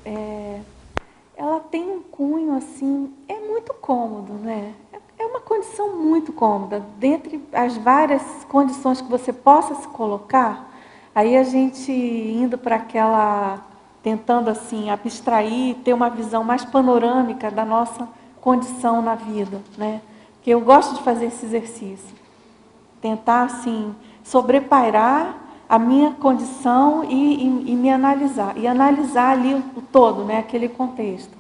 ela tem um cunho, assim, é muito cômodo, né? É uma condição muito cômoda. Dentre as várias condições que você possa se colocar, aí a gente indo para aquela, tentando assim abstrair, ter uma visão mais panorâmica da nossa condição na vida, né? Porque eu gosto de fazer esse exercício. Tentar, assim, sobrepairar a minha condição e me analisar. E analisar ali o todo, né? Aquele contexto.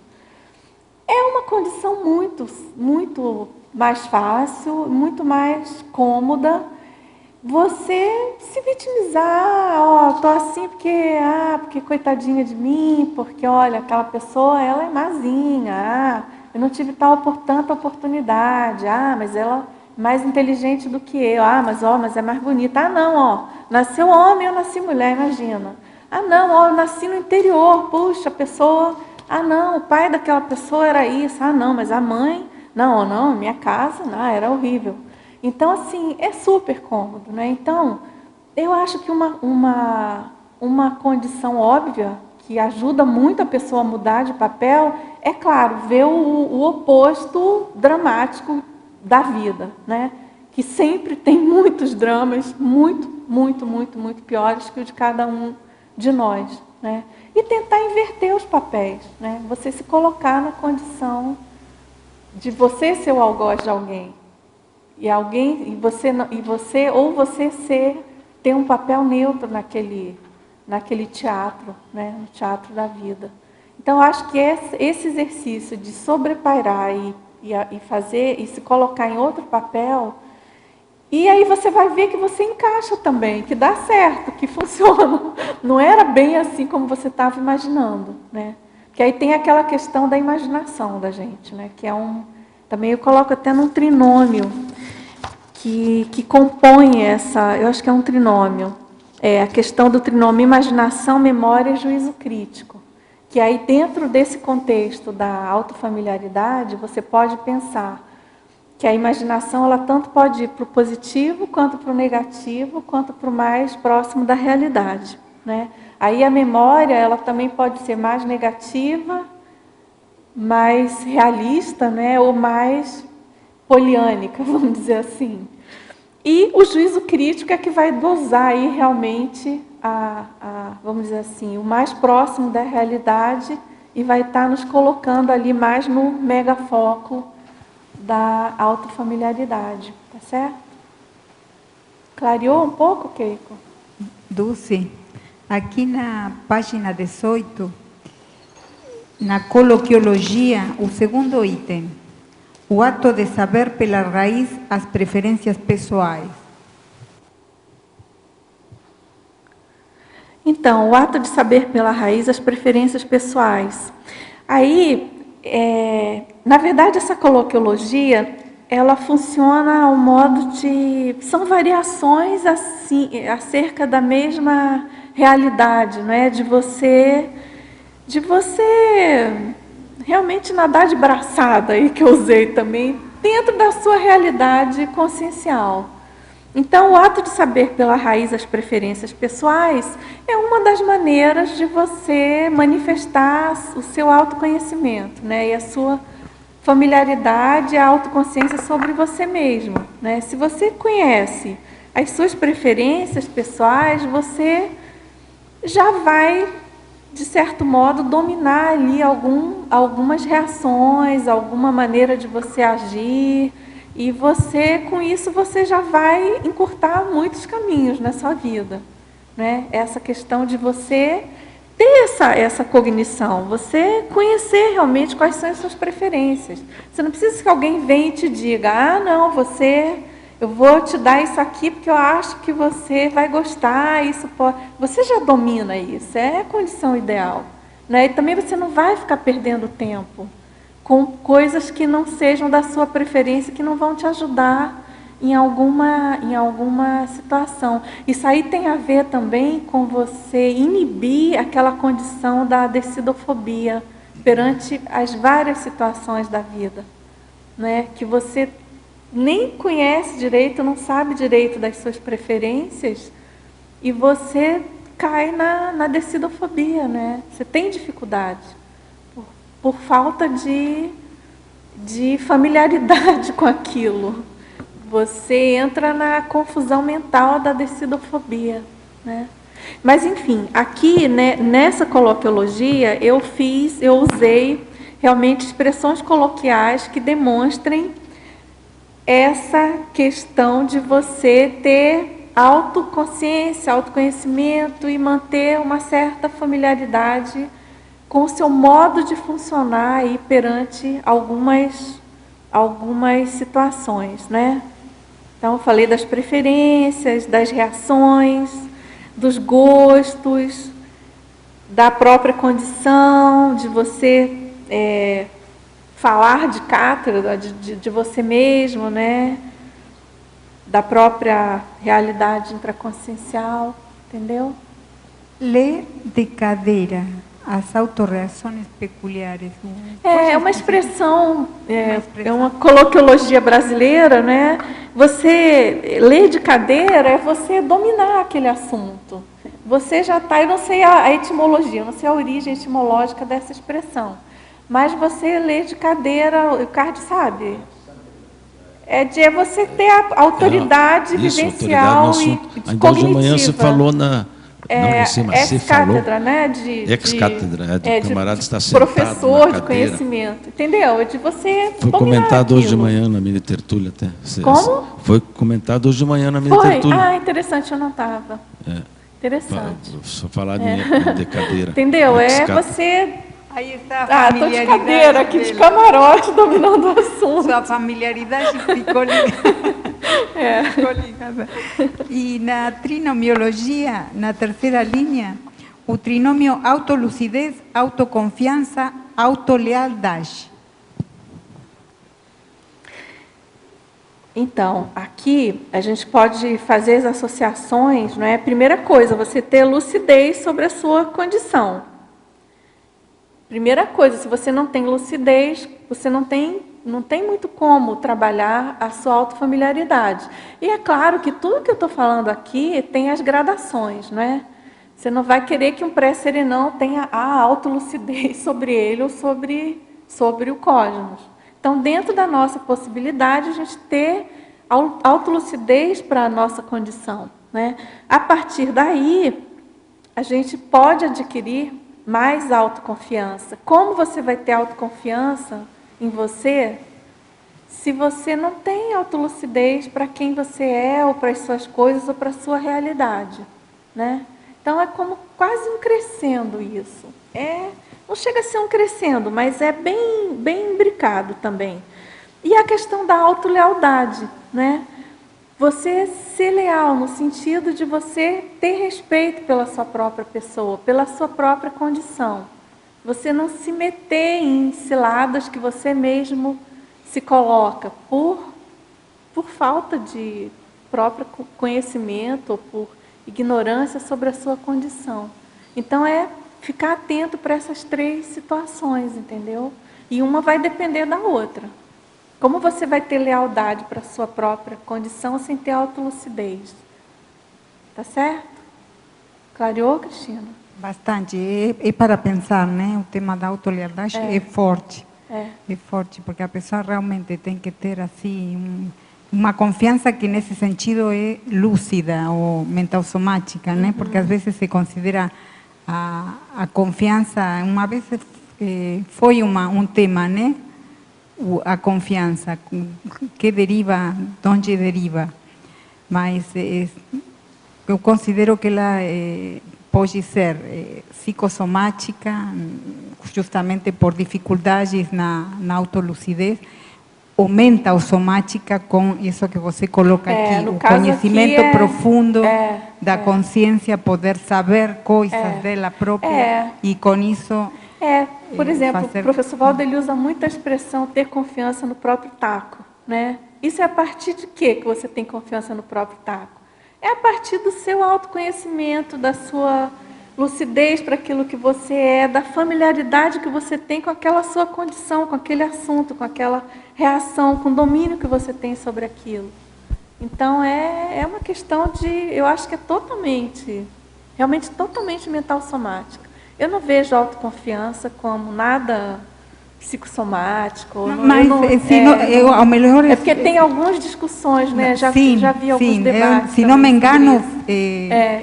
É uma condição muito mais fácil, muito mais cômoda, você se vitimizar, estou assim porque coitadinha de mim, porque olha, aquela pessoa, ela é mazinha, eu não tive tanta oportunidade, mas ela é mais inteligente do que eu, mas é mais bonita, nasceu homem, eu nasci mulher, imagina, eu nasci no interior, puxa, a pessoa, o pai daquela pessoa era isso, mas a mãe, não, minha casa, era horrível. Então, assim, é super cômodo, né? Então, eu acho que uma condição óbvia que ajuda muito a pessoa a mudar de papel, é claro, ver o oposto dramático da vida, né? Que sempre tem muitos dramas, muito piores que o de cada um de nós, né? E tentar inverter os papéis, né? Você se colocar na condição de você ser o algoz de alguém. E você ter um papel neutro naquele teatro, né? No teatro da vida. Então, eu acho que esse exercício de sobrepairar e se colocar em outro papel, e aí você vai ver que você encaixa também, que dá certo, que funciona. Não era bem assim como você estava imaginando, né? Que aí tem aquela questão da imaginação da gente, né? Que também eu coloco até num trinômio que compõe eu acho que é um trinômio, a questão do trinômio imaginação, memória e juízo crítico. Que aí dentro desse contexto da autofamiliaridade, você pode pensar que a imaginação ela tanto pode ir para o positivo, quanto para o negativo, quanto para o mais próximo da realidade, né? Aí a memória ela também pode ser mais negativa, mais realista, né? Ou mais poliânica, vamos dizer assim. E o juízo crítico é que vai dosar aí realmente, vamos dizer assim, o mais próximo da realidade e vai estar nos colocando ali mais no megafoco da autofamiliaridade, tá certo? Clareou um pouco, Keiko? Dulce, aqui na página 18, na coloquiologia, o segundo item, o ato de saber pela raiz as preferências pessoais. Então, o ato de saber pela raiz as preferências pessoais. Aí, na verdade, essa coloquiologia, ela funciona ao modo de... São variações assim, acerca da mesma realidade, não é? De você realmente nadar de braçada, aí que eu usei também, dentro da sua realidade consciencial. Então, o ato de saber pela raiz as preferências pessoais é uma das maneiras de você manifestar o seu autoconhecimento, né? E a sua familiaridade, a autoconsciência sobre você mesmo, né? Se você conhece as suas preferências pessoais, você já vai, de certo modo, dominar ali algumas reações, alguma maneira de você agir. E você, com isso, você já vai encurtar muitos caminhos na sua vida, né? Essa questão de você ter essa cognição, você conhecer realmente quais são as suas preferências. Você não precisa que alguém venha e te diga, não, eu vou te dar isso aqui porque eu acho que você vai gostar, isso pode... Você já domina isso, é a condição ideal, né? E também você não vai ficar perdendo tempo com coisas que não sejam da sua preferência, que não vão te ajudar em alguma situação. Isso aí tem a ver também com você inibir aquela condição da decidofobia perante as várias situações da vida, né? Que você nem conhece direito, não sabe direito das suas preferências e você cai na decidofobia, né? Você tem dificuldade por falta de familiaridade com aquilo. Você entra na confusão mental da decidofobia, né? Mas, enfim, aqui, né, nessa coloquiologia, eu usei realmente expressões coloquiais que demonstrem essa questão de você ter autoconsciência, autoconhecimento e manter uma certa familiaridade com o seu modo de funcionar aí perante algumas situações, né? Então, eu falei das preferências, das reações, dos gostos, da própria condição, de você falar de cátedra, de você mesmo, né? Da própria realidade intraconsciencial, entendeu? Ler de cadeira as autorreações peculiares. É uma expressão, é uma coloquiologia brasileira, né? Você ler de cadeira é você dominar aquele assunto. você já está, eu não sei a etimologia, eu não sei a origem etimológica dessa expressão, mas você lê de cadeira, o Card sabe? É você ter a autoridade vivencial autoridade e ainda hoje de manhã se falou na... ex-cátedra, né? Ex-cátedra, o camarada está sentado professor na de conhecimento, entendeu? De você Foi comentado hoje de manhã na mini tertúlia até. Como? Foi comentado hoje de manhã na mini tertúlia. Ah, interessante, eu não estava. Interessante. Só falar de cadeira. Entendeu? Você... Aí está a estou de familiaridade. cadeira, aqui de camarote, dominando o assunto. Sua familiaridade ficou ligada. E na trinomiologia, na terceira linha, o trinômio autolucidez, autoconfiança, autolealdade. Então, aqui a gente pode fazer as associações, não é? Primeira coisa, você ter lucidez sobre a sua condição. Primeira coisa, se você não tem lucidez, você não tem muito como trabalhar a sua autofamiliaridade. E é claro que tudo que eu estou falando aqui tem as gradações, não é? Você não vai querer que um pré-serenão tenha a autolucidez sobre ele ou sobre o cosmos. Então, dentro da nossa possibilidade, a gente ter autolucidez para a nossa condição, né? A partir daí, a gente pode adquirir mais autoconfiança. Como você vai ter autoconfiança em você se você não tem autolucidez para quem você é, ou para as suas coisas, ou para a sua realidade, né? Então, é como quase um crescendo isso. Não chega a ser um crescendo, mas é bem imbricado também. E a questão da autolealdade, né? Você ser leal no sentido de você ter respeito pela sua própria pessoa, pela sua própria condição. Você não se meter em ciladas que você mesmo se coloca por falta de próprio conhecimento ou por ignorância sobre a sua condição. Então, ficar atento para essas três situações, entendeu? E uma vai depender da outra. Como você vai ter lealdade para a sua própria condição sem ter autolucidez? Tá certo? Clareou, Cristina? Bastante. É para pensar, né? O tema da autolealdade é forte. É forte, porque a pessoa realmente tem que ter assim uma confiança que nesse sentido é lúcida ou mental somática, né? Porque às vezes se considera a confiança, uma vez foi um tema, né? A confiança, que deriva, de onde deriva. Mas eu considero que ela pode ser psicossomática, justamente por dificuldades na autolucidez, ou mental-somática, com isso que você coloca aqui, o conhecimento profundo da consciência, poder saber coisas dela própria, e com isso... Por exemplo, o professor Valdo, ele usa muito a expressão ter confiança no próprio taco, né? Isso é a partir de quê que você tem confiança no próprio taco? É a partir do seu autoconhecimento, da sua lucidez para aquilo que você é, da familiaridade que você tem com aquela sua condição, com aquele assunto, com aquela reação, com o domínio que você tem sobre aquilo. Então, é uma questão eu acho que é realmente totalmente mental somática. Eu não vejo autoconfiança como nada psicossomático. Mas, ao melhor... É porque tem algumas discussões, né? Já vi alguns debates. Se não me engano,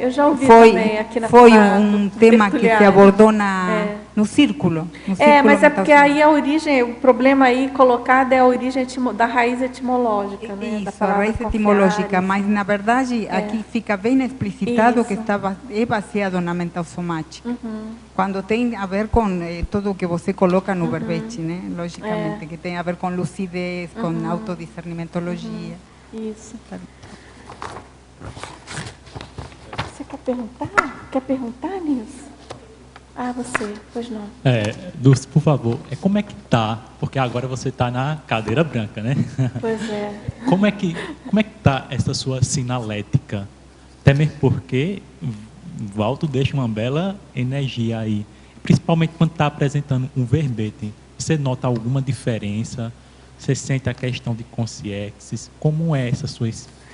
eu já ouvi também aqui na foi um tema que se abordou no círculo. Mas é porque aí a origem, o problema aí colocado é a origem da raiz etimológica, né? Isso, a raiz etimológica, mas na verdade aqui fica bem explicitado que é baseado na mental somática. Quando tem a ver com tudo o que você coloca no verbete, né? Logicamente, que tem a ver com lucidez, com autodiscernimentologia. Isso. Você quer perguntar? Quer perguntar, Nilson? Você, pois não. Dulce, por favor, como é que tá? Porque agora você está na cadeira branca, né? Pois é. Como é que tá essa sua sinalética? Até mesmo porque Valdo deixa uma bela energia aí, principalmente quando está apresentando um verbete. Você nota alguma diferença? Você sente a questão de consciências? Como é essa sua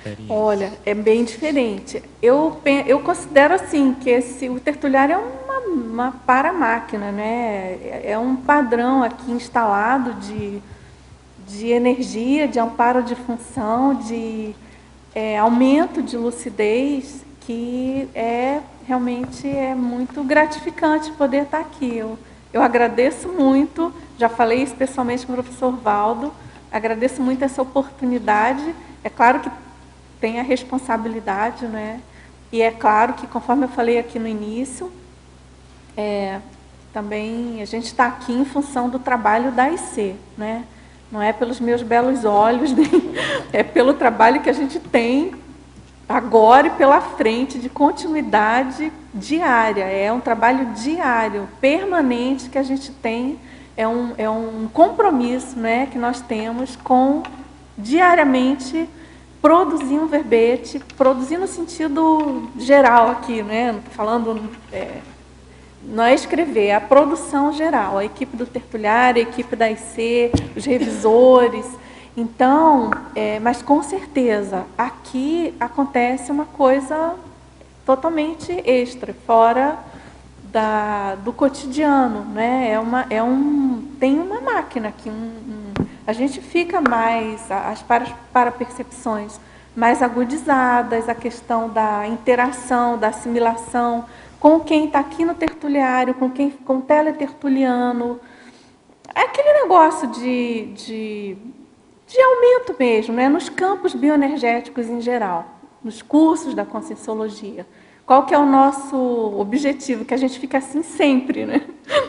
experiência? Olha, é bem diferente. Eu considero assim que o tertuliário é uma paramáquina, né? É um padrão aqui instalado de energia, de amparo de função, de aumento de lucidez, que realmente é muito gratificante poder estar aqui. Eu agradeço muito, já falei especialmente com o professor Valdo, agradeço muito essa oportunidade. É claro que tem a responsabilidade, né? E é claro que, conforme eu falei aqui no início, também a gente está aqui em função do trabalho da IC, né? Não é pelos meus belos olhos, nem é pelo trabalho que a gente tem agora e pela frente, de continuidade diária. É um trabalho diário, permanente, que a gente tem, é um compromisso, né, que nós temos com, diariamente, produzir um verbete, produzir no sentido geral aqui, né, não estou falando... não é escrever, é a produção geral, a equipe do tertuliário, a equipe da IC, os revisores. Então, mas com certeza, aqui acontece uma coisa totalmente extra, fora do cotidiano, né? Tem uma máquina aqui, a gente fica mais, as parapercepções mais agudizadas, a questão da interação, da assimilação, com quem está aqui no tertuliário, com o teletertuliano. É aquele negócio de aumento mesmo, né? Nos campos bioenergéticos em geral, nos cursos da Conscienciologia. Qual que é o nosso objetivo? Que a gente fique assim sempre, né?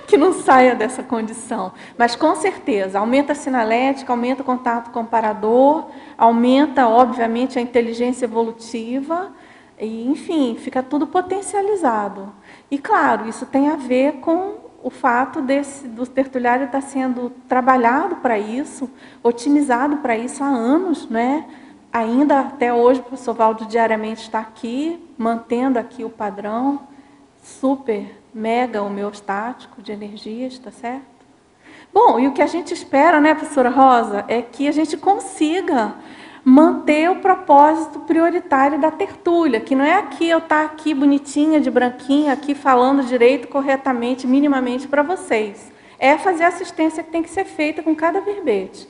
Que não saia dessa condição. Mas, com certeza, aumenta a sinalética, aumenta o contato comparador, aumenta, obviamente, a inteligência evolutiva, e, enfim, fica tudo potencializado. E, claro, isso tem a ver com o fato do tertuliário estar sendo trabalhado para isso, otimizado para isso há anos, né? Ainda até hoje o professor Valdo diariamente está aqui, mantendo aqui o padrão super, mega homeostático de energias, está certo? Bom, e o que a gente espera, né, professora Rosa, é que a gente consiga manter o propósito prioritário da tertúlia, que não é aqui eu estar aqui bonitinha, de branquinha, aqui falando direito, corretamente, minimamente para vocês. É fazer a assistência que tem que ser feita com cada verbete.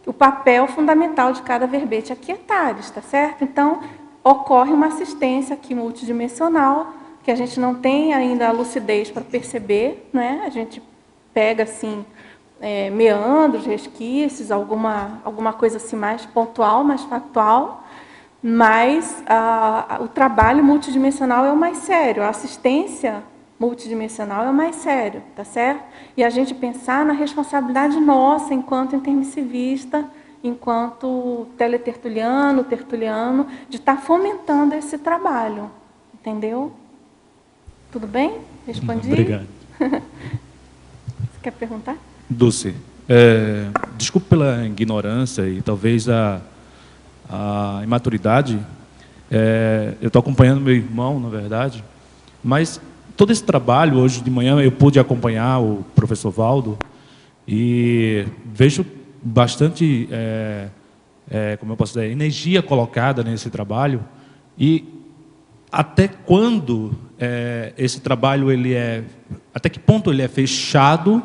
O papel fundamental de cada verbete aqui é TARES, tá certo? Então, ocorre uma assistência aqui multidimensional, que a gente não tem ainda a lucidez para perceber, né? A gente pega, assim, meandros, resquícios, alguma coisa assim mais pontual, mais factual, mas o trabalho multidimensional é o mais sério, a assistência multidimensional é o mais sério, tá certo? E a gente pensar na responsabilidade nossa enquanto intermissivista, enquanto teletertuliano, tertuliano, de estar fomentando esse trabalho, entendeu? Tudo bem? Respondi? Obrigado. Você quer perguntar? Dulce, desculpe pela ignorância e talvez a imaturidade. Eu estou acompanhando meu irmão, na verdade, mas todo esse trabalho, hoje de manhã, eu pude acompanhar o professor Valdo e vejo bastante, como eu posso dizer, energia colocada nesse trabalho. E até quando esse trabalho até que ponto ele é fechado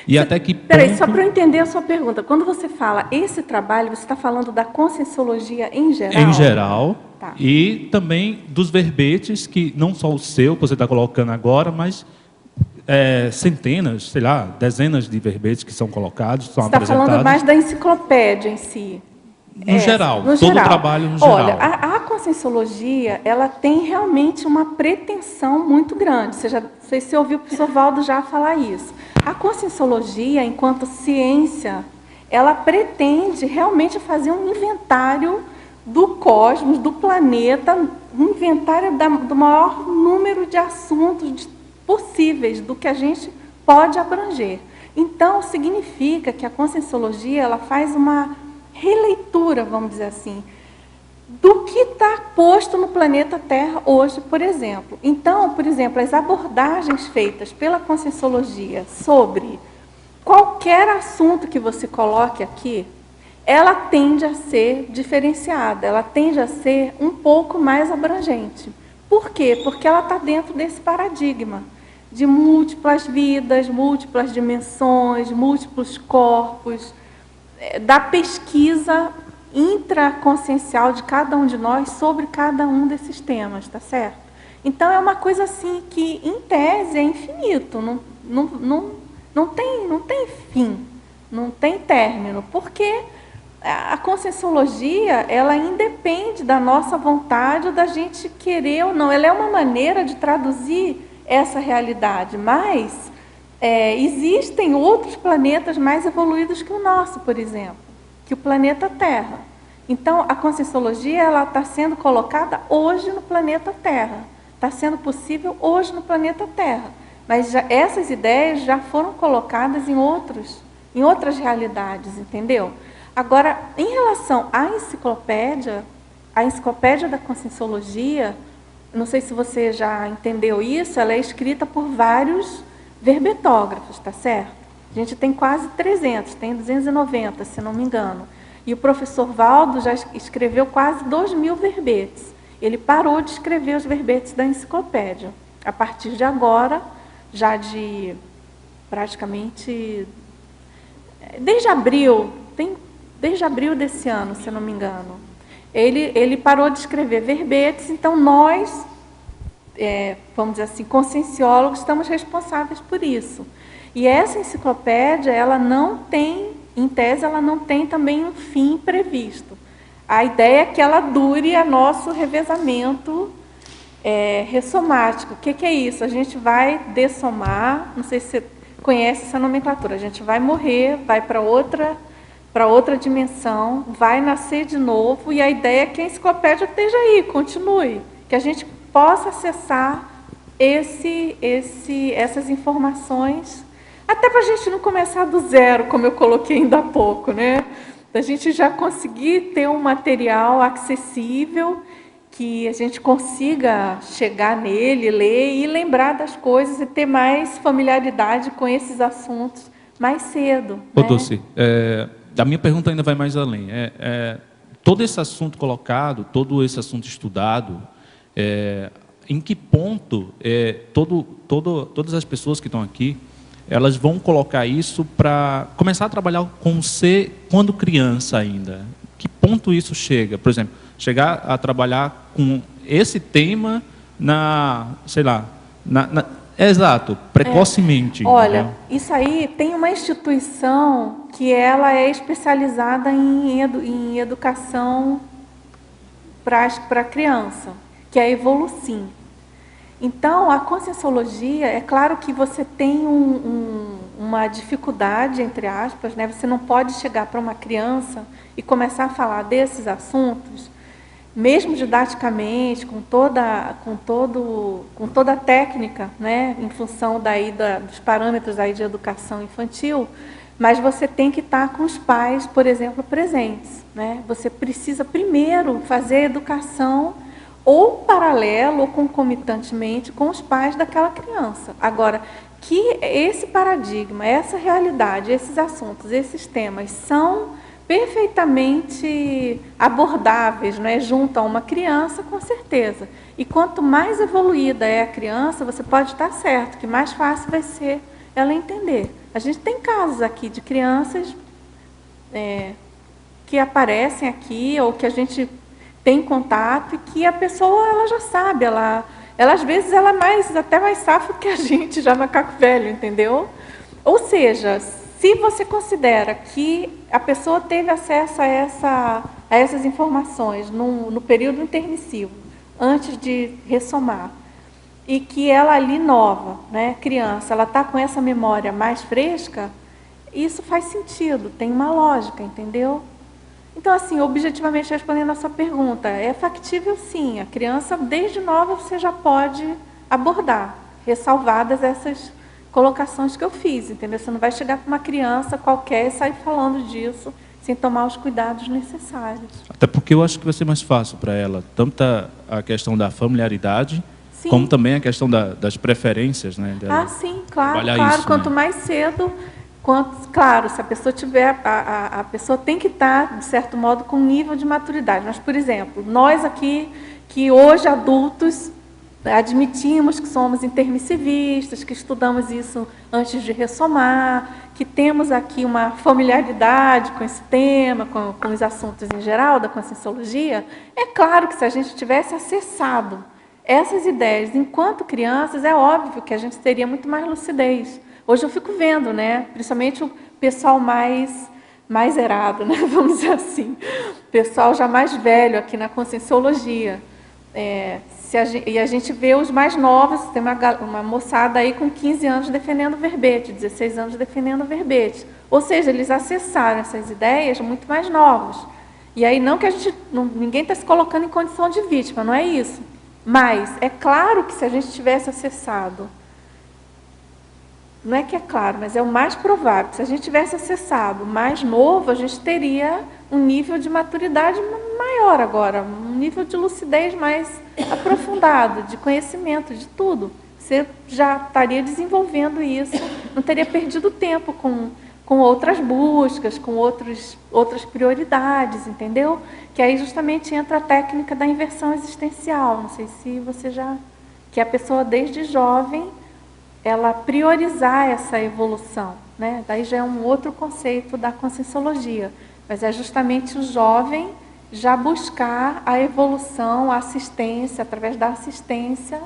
e até que ponto... Peraí, só para eu entender a sua pergunta. Quando você fala esse trabalho, você está falando da Conscienciologia em geral? Em geral. Tá. E também dos verbetes, que não só o seu, que você está colocando agora, mas centenas, sei lá, dezenas de verbetes que são colocados, são apresentados. Você está falando mais da enciclopédia em si? No geral, todo o trabalho no geral. Olha, a Conscienciologia, ela tem realmente uma pretensão muito grande. Você ouviu o professor Valdo já falar isso. A Conscienciologia, enquanto ciência, ela pretende realmente fazer um inventário do cosmos, do planeta, um inventário do maior número de assuntos possíveis, do que a gente pode abranger. Então, significa que a Conscienciologia, ela faz uma releitura, vamos dizer assim, do que está posto no planeta Terra hoje, por exemplo. Então, por exemplo, as abordagens feitas pela Conscienciologia sobre qualquer assunto que você coloque aqui, ela tende a ser diferenciada, ela tende a ser um pouco mais abrangente. Por quê? Porque ela está dentro desse paradigma de múltiplas vidas, múltiplas dimensões, múltiplos corpos, da pesquisa intraconsciencial de cada um de nós sobre cada um desses temas, tá certo? Então, é uma coisa assim que, em tese, é infinito, não tem fim, não tem término, porque a conscienciologia, ela independe da nossa vontade ou da gente querer ou não. Ela é uma maneira de traduzir essa realidade, mas existem outros planetas mais evoluídos que o nosso, por exemplo, que o planeta Terra. Então, a conscienciologia, ela está sendo colocada hoje no planeta Terra. Está sendo possível hoje no planeta Terra. Mas essas ideias já foram colocadas em outras realidades, entendeu? Agora, em relação à enciclopédia da Conscienciologia, não sei se você já entendeu isso, ela é escrita por vários verbetógrafos, tá certo? A gente tem quase 300, tem 290, se não me engano. E o professor Valdo já escreveu quase 2.000 verbetes. Ele parou de escrever os verbetes da enciclopédia. A partir de agora, já de praticamente... Desde abril desse ano, se não me engano. Ele parou de escrever verbetes, então nós, vamos dizer assim, conscienciólogos, estamos responsáveis por isso. E essa enciclopédia, ela não tem, em tese, ela não tem também um fim previsto. A ideia é que ela dure a nosso revezamento ressomático. O que é isso? A gente vai dessomar, não sei se você conhece essa nomenclatura, a gente vai morrer, vai para outra dimensão, vai nascer de novo, e a ideia é que a enciclopédia esteja aí, continue, que a gente possa acessar essas informações, até para a gente não começar do zero, como eu coloquei ainda há pouco, né? Da gente já conseguir ter um material acessível, que a gente consiga chegar nele, ler e lembrar das coisas e ter mais familiaridade com esses assuntos mais cedo. Ô, né? Dulce, a minha pergunta ainda vai mais além. Todo esse assunto colocado, todo esse assunto estudado, em que ponto todas as pessoas que estão aqui, elas vão colocar isso para começar a trabalhar com ser quando criança ainda? Que ponto isso chega? Por exemplo, chegar a trabalhar com esse tema exato, precocemente. Olha, né? isso aí tem uma instituição que ela é especializada em educação para criança, que é a Evolucim. Então, a conscienciologia, é claro que você tem uma dificuldade, entre aspas, né? Você não pode chegar para uma criança e começar a falar desses assuntos, mesmo didaticamente, com toda a técnica, né? Em função dos parâmetros aí de educação infantil, mas você tem que estar com os pais, por exemplo, presentes, né? Você precisa primeiro fazer a educação ou paralelo ou concomitantemente com os pais daquela criança. Agora, que esse paradigma, essa realidade, esses assuntos, esses temas são perfeitamente abordáveis, não é, junto a uma criança, com certeza. E quanto mais evoluída é a criança, você pode estar certo que mais fácil vai ser ela entender. A gente tem casos aqui de crianças que aparecem aqui, ou que a gente tem contato, e que a pessoa ela já sabe, ela às vezes ela é até mais safra que a gente, já macaco velho, entendeu? Ou seja, se você considera que a pessoa teve acesso a essas informações no período intermissivo, antes de ressomar, e que ela ali nova, né, criança, ela está com essa memória mais fresca, isso faz sentido, tem uma lógica, entendeu? Então, assim, objetivamente respondendo a sua pergunta, é factível sim, a criança desde nova você já pode abordar, ressalvadas essas colocações que eu fiz, entendeu? Você não vai chegar para uma criança qualquer e sair falando disso sem tomar os cuidados necessários. Até porque eu acho que vai ser mais fácil para ela, tanto a questão da familiaridade, sim, como também a questão das preferências, né? Sim, claro. Isso, quanto mais cedo Claro, se a pessoa tiver, a pessoa tem que estar, de certo modo, com um nível de maturidade. Mas, por exemplo, nós aqui, que hoje adultos, admitimos que somos intermissivistas, que estudamos isso antes de ressomar, que temos aqui uma familiaridade com esse tema, com os assuntos em geral da Conscienciologia, é claro que se a gente tivesse acessado essas ideias enquanto crianças, é óbvio que a gente teria muito mais lucidez. Hoje eu fico vendo, né, principalmente o pessoal mais errado, né, vamos dizer assim, o pessoal já mais velho aqui na Conscienciologia. E a gente vê os mais novos, tem uma moçada aí com 15 anos defendendo verbete, 16 anos defendendo verbete. Ou seja, eles acessaram essas ideias muito mais novos. E aí não que ninguém está se colocando em condição de vítima, não é isso. Mas é claro que se a gente tivesse acessado, não é que é claro, mas é o mais provável, que se a gente tivesse acessado mais novo, a gente teria um nível de maturidade maior agora, um nível de lucidez mais aprofundado, de conhecimento, de tudo. Você já estaria desenvolvendo isso, não teria perdido tempo com outras buscas, com outras prioridades, entendeu? Que aí justamente entra a técnica da inversão existencial. Não sei se você já... Que a pessoa desde jovem, ela priorizar essa evolução, né? Daí já é um outro conceito da Conscienciologia. Mas é justamente o jovem já buscar a evolução, a assistência, através da assistência,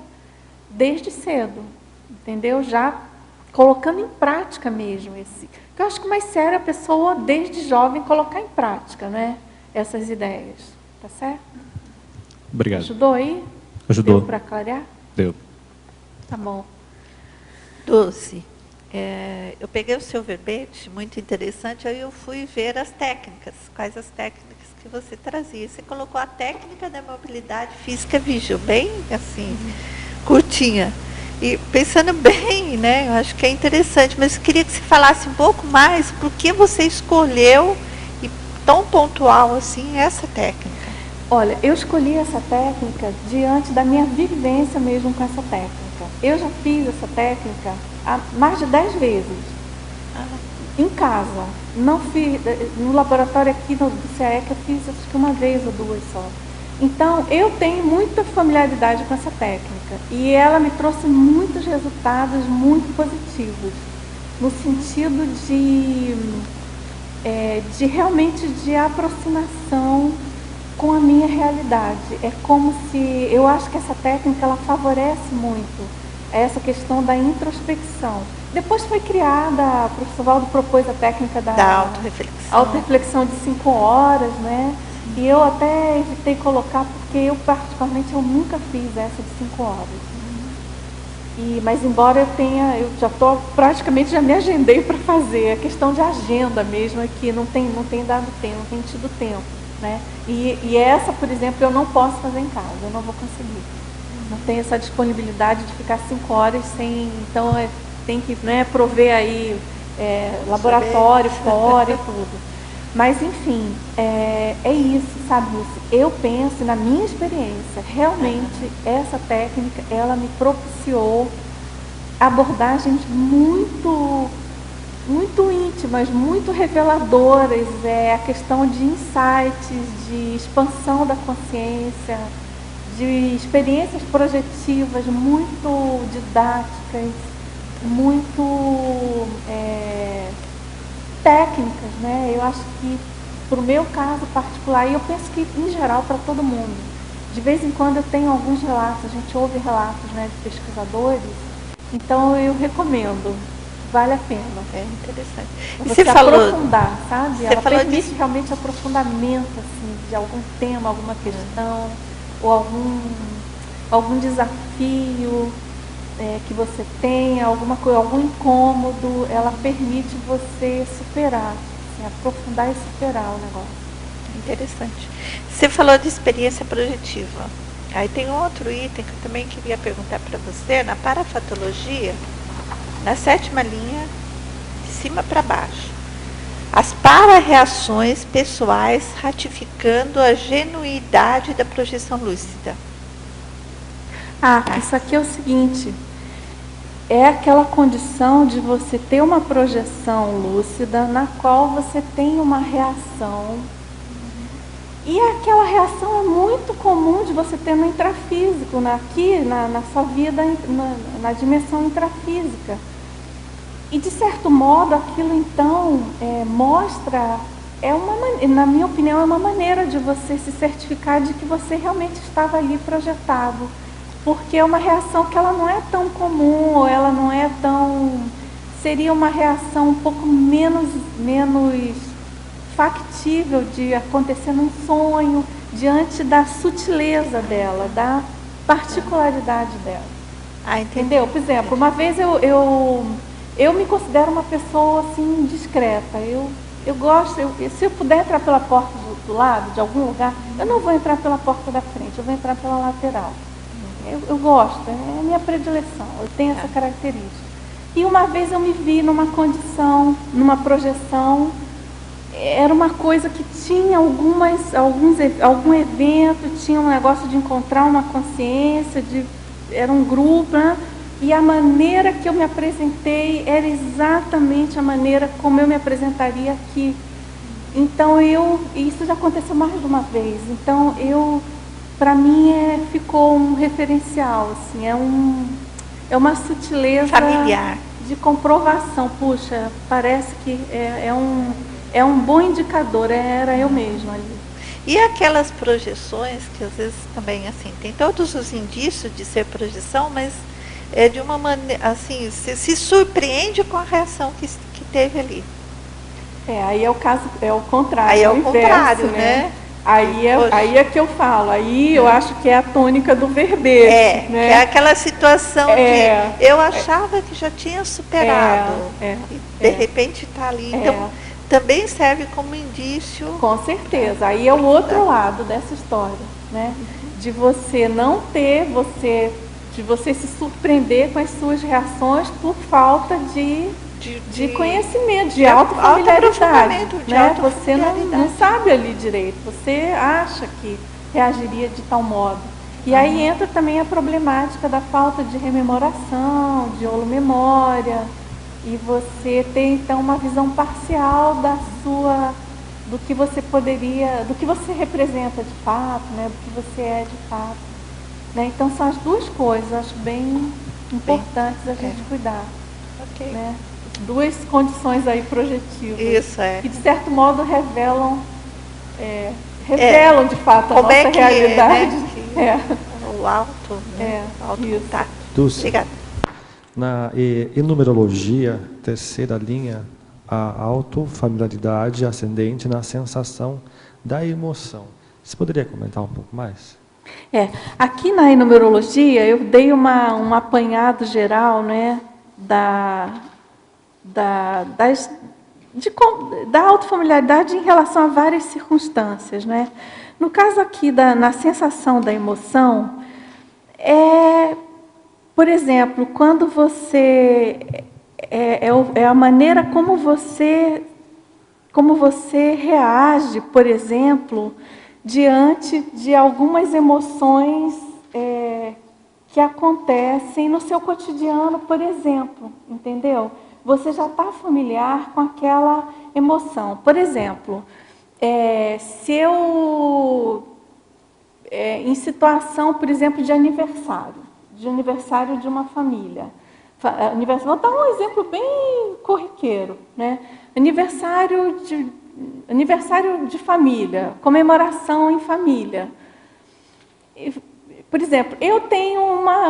desde cedo, entendeu? Já colocando em prática mesmo esse... Eu acho que o mais sério é a pessoa, desde jovem, colocar em prática, né, essas ideias. Tá certo? Obrigado. Ajudou aí? Ajudou. Deu para clarear? Deu. Tá bom. Dulce, eu peguei o seu verbete, muito interessante, aí eu fui ver as técnicas, quais as técnicas que você trazia. Você colocou a técnica da mobilidade física vígil, bem assim, curtinha. E pensando bem, né, eu acho que é interessante, mas eu queria que você falasse um pouco mais por que você escolheu, e tão pontual assim, essa técnica. Olha, eu escolhi essa técnica diante da minha vivência mesmo com essa técnica. Eu já fiz essa técnica mais de 10 vezes, em casa. Não fiz, no laboratório aqui do CAEC eu fiz acho que uma vez ou duas só. Então, eu tenho muita familiaridade com essa técnica e ela me trouxe muitos resultados muito positivos, no sentido de realmente de aproximação com a minha realidade. É como se, eu acho que essa técnica ela favorece muito essa questão da introspecção. Depois foi criada, o professor Valdo propôs a técnica da autorreflexão de 5 horas, né? E eu até evitei colocar, porque eu particularmente eu nunca fiz essa de 5 horas. Mas embora eu já estou, praticamente já me agendei para fazer, a questão de agenda mesmo é que não tem dado tempo, não tem tido tempo, né? E essa, por exemplo, eu não posso fazer em casa, eu não vou conseguir. Não tenho essa disponibilidade de ficar 5 horas sem, então tem que, né, prover aí laboratório fora e tudo. Mas, enfim, é isso, sabe, Lúcia? Eu penso, na minha experiência, realmente, essa técnica, ela me propiciou abordagens muito íntimas, muito reveladoras, a questão de insights, de expansão da consciência, de experiências projetivas muito didáticas, muito... técnicas, né? Eu acho que, para o meu caso particular, e eu penso que, em geral, para todo mundo, de vez em quando eu tenho alguns relatos, a gente ouve relatos, né, de pesquisadores, então eu recomendo, vale a pena. É interessante. E você aprofundar, sabe? Ela permite realmente aprofundamento, assim, de algum tema, alguma questão, ou algum desafio que você tenha, alguma coisa, algum incômodo, ela permite você superar, assim, aprofundar e superar o negócio. Interessante. Você falou de experiência projetiva. Aí tem outro item que eu também queria perguntar para você, na parafatologia, na 7ª linha, de cima para baixo. As para-reações pessoais ratificando a genuidade da projeção lúcida. Isso aqui é o seguinte... é aquela condição de você ter uma projeção lúcida na qual você tem uma reação. E aquela reação é muito comum de você ter no intrafísico, aqui na sua vida, na dimensão intrafísica. E, de certo modo, aquilo, então, mostra, na minha opinião, é uma maneira de você se certificar de que você realmente estava ali projetado. Porque é uma reação que ela não é tão comum, ou ela não é tão... Seria uma reação um pouco menos factível de acontecer num sonho, diante da sutileza dela, da particularidade dela. Entendeu? Por exemplo, uma vez eu me considero uma pessoa assim discreta. Eu gosto, se eu puder entrar pela porta do lado, de algum lugar, eu não vou entrar pela porta da frente, eu vou entrar pela lateral. Eu gosto, é a minha predileção, eu tenho essa característica. E uma vez eu me vi numa condição, numa projeção, era uma coisa que tinha algum evento, tinha um negócio de encontrar uma consciência, era um grupo, né? E a maneira que eu me apresentei era exatamente a maneira como eu me apresentaria aqui. Então isso já aconteceu mais de uma vez. Então para mim ficou um referencial, assim, é uma sutileza familiar de comprovação. Puxa, parece que é um bom indicador, era eu mesma ali. E aquelas projeções que às vezes também assim tem todos os indícios de ser projeção, mas é de uma maneira assim, você se surpreende com a reação que teve ali. Aí é o caso, é o contrário. Aí é o inverso, contrário, né? Aí é que eu falo, aí eu acho que é a tônica do verbete. Né? Que é aquela situação de eu achava que já tinha superado, e de repente está ali. Então, também serve como indício. Com certeza, aí é o outro lado dessa história, né? De você não ter, de você se surpreender com as suas reações por falta de conhecimento, de autofamiliaridade, né? Você não sabe ali direito, você acha que reagiria de tal modo. E aí entra também a problemática da falta de rememoração, de holomemória, e você tem então uma visão parcial do que você poderia, do que você representa de fato, né? Do que você é de fato. Né? Então são as duas coisas, acho bem importantes a gente cuidar. Né? Duas condições aí projetivas. Isso, que de certo modo revelam de fato a como nossa realidade. O alto, né? O alto contato. Obrigada. Em numerologia, terceira linha, a autofamiliaridade ascendente na sensação da emoção. Você poderia comentar um pouco mais? Aqui na numerologia eu dei um apanhado geral, né, da autofamiliaridade em relação a várias circunstâncias, né? No caso aqui na sensação da emoção, por exemplo, quando você é a maneira como você reage, por exemplo, diante de algumas emoções que acontecem no seu cotidiano, por exemplo, entendeu? Você já está familiar com aquela emoção. Por exemplo, se eu, em situação, por exemplo, de aniversário de uma família, vou dar um exemplo bem corriqueiro, né? Aniversário de família, comemoração em família. Por exemplo, eu tenho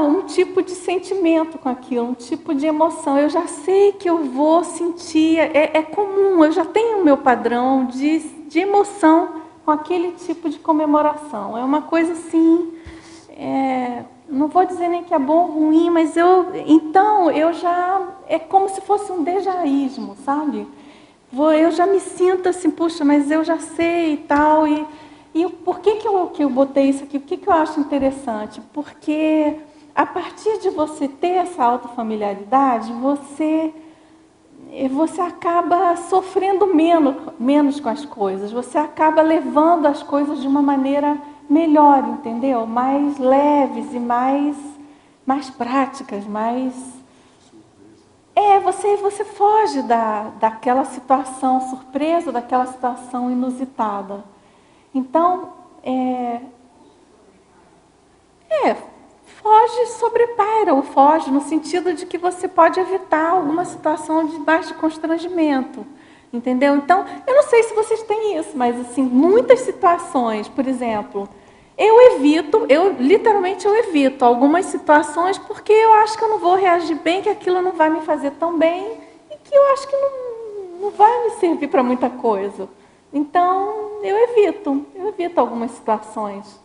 um tipo de sentimento com aquilo, um tipo de emoção. Eu já sei que eu vou sentir, é comum, eu já tenho o meu padrão de emoção com aquele tipo de comemoração. É uma coisa assim, não vou dizer nem que é bom ou ruim, mas então eu já, é como se fosse um dejaísmo, sabe? Eu já me sinto assim, puxa, mas eu já sei e tal. E por que eu botei isso aqui? Por que eu acho interessante? Porque a partir de você ter essa autofamiliaridade, você acaba sofrendo menos com as coisas. Você acaba levando as coisas de uma maneira melhor, entendeu? Mais leves e mais práticas, Você foge daquela situação surpresa, daquela situação inusitada. Então, foge, sobrepaira, ou foge no sentido de que você pode evitar alguma situação de baixo constrangimento. Entendeu? Então, eu não sei se vocês têm isso, mas assim, muitas situações, por exemplo, literalmente eu evito algumas situações porque eu acho que eu não vou reagir bem, que aquilo não vai me fazer tão bem e que eu acho que não vai me servir para muita coisa. Então, eu evito algumas situações.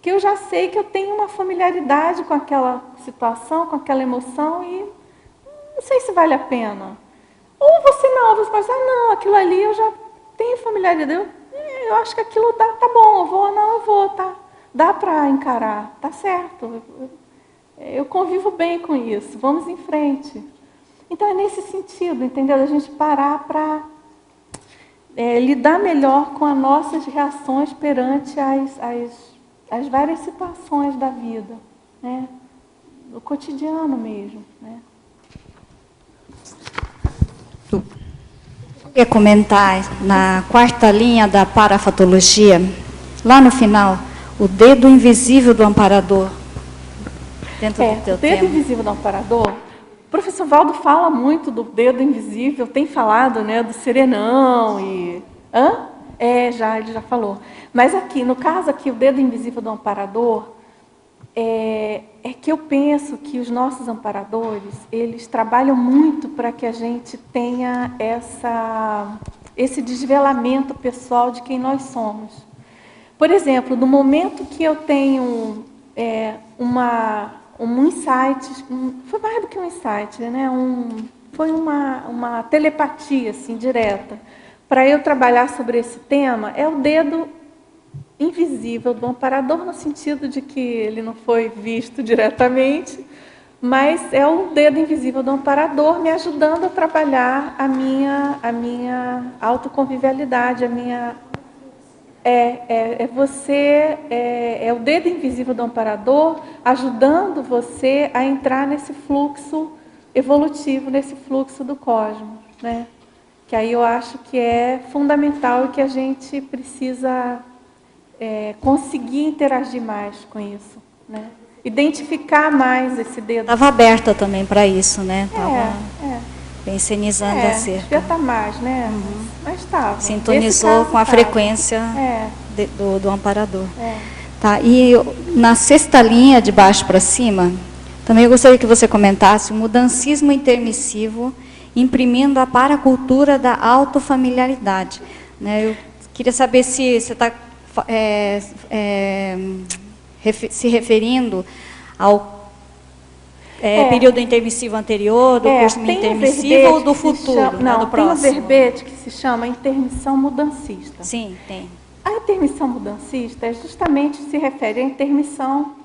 Que eu já sei que eu tenho uma familiaridade com aquela situação, com aquela emoção e não sei se vale a pena. Ou você pensa, não, aquilo ali eu já tenho familiaridade, eu acho que aquilo tá bom, eu vou, tá, dá para encarar, tá certo, eu convivo bem com isso, vamos em frente. Então é nesse sentido, entendeu? A gente parar para lidar melhor com as nossas reações perante as várias situações da vida, né? No cotidiano mesmo, né? Eu ia comentar na quarta linha da parafatologia, lá no final, o dedo invisível do amparador. Dentro do teu o dedo tema. invisível do amparador, o professor Valdo fala muito do dedo invisível, tem falado, né, do serenão e... ele já falou. Mas aqui, no caso aqui, o dedo invisível do amparador, é que eu penso que os nossos amparadores, eles trabalham muito para que a gente tenha esse desvelamento pessoal de quem nós somos. Por exemplo, no momento que eu tenho um insight, foi mais do que um insight, né? Foi uma telepatia assim, direta, para eu trabalhar sobre esse tema, é o dedo invisível do amparador, no sentido de que ele não foi visto diretamente, mas é o dedo invisível do amparador me ajudando a trabalhar a minha autoconvivialidade, é o dedo invisível do amparador ajudando você a entrar nesse fluxo evolutivo, nesse fluxo do cosmos, né? Que aí eu acho que é fundamental e que a gente precisa conseguir interagir mais com isso, né? Identificar mais esse dedo. Estava aberta também para isso, né? Estava pensionizando acerca. Devia estar mais, né? Mas estava. Sintonizou com a frequência do amparador. Tá, e na sexta linha, de baixo para cima, também eu gostaria que você comentasse o mudancismo intermissivo, imprimindo a paracultura da autofamiliaridade. Né? Eu queria saber se você está se referindo ao período intermissivo anterior, do curso intermissivo ou do futuro, não, do próximo? Tem um verbete que se chama intermissão mudancista. Sim, tem. A intermissão mudancista justamente se refere à intermissão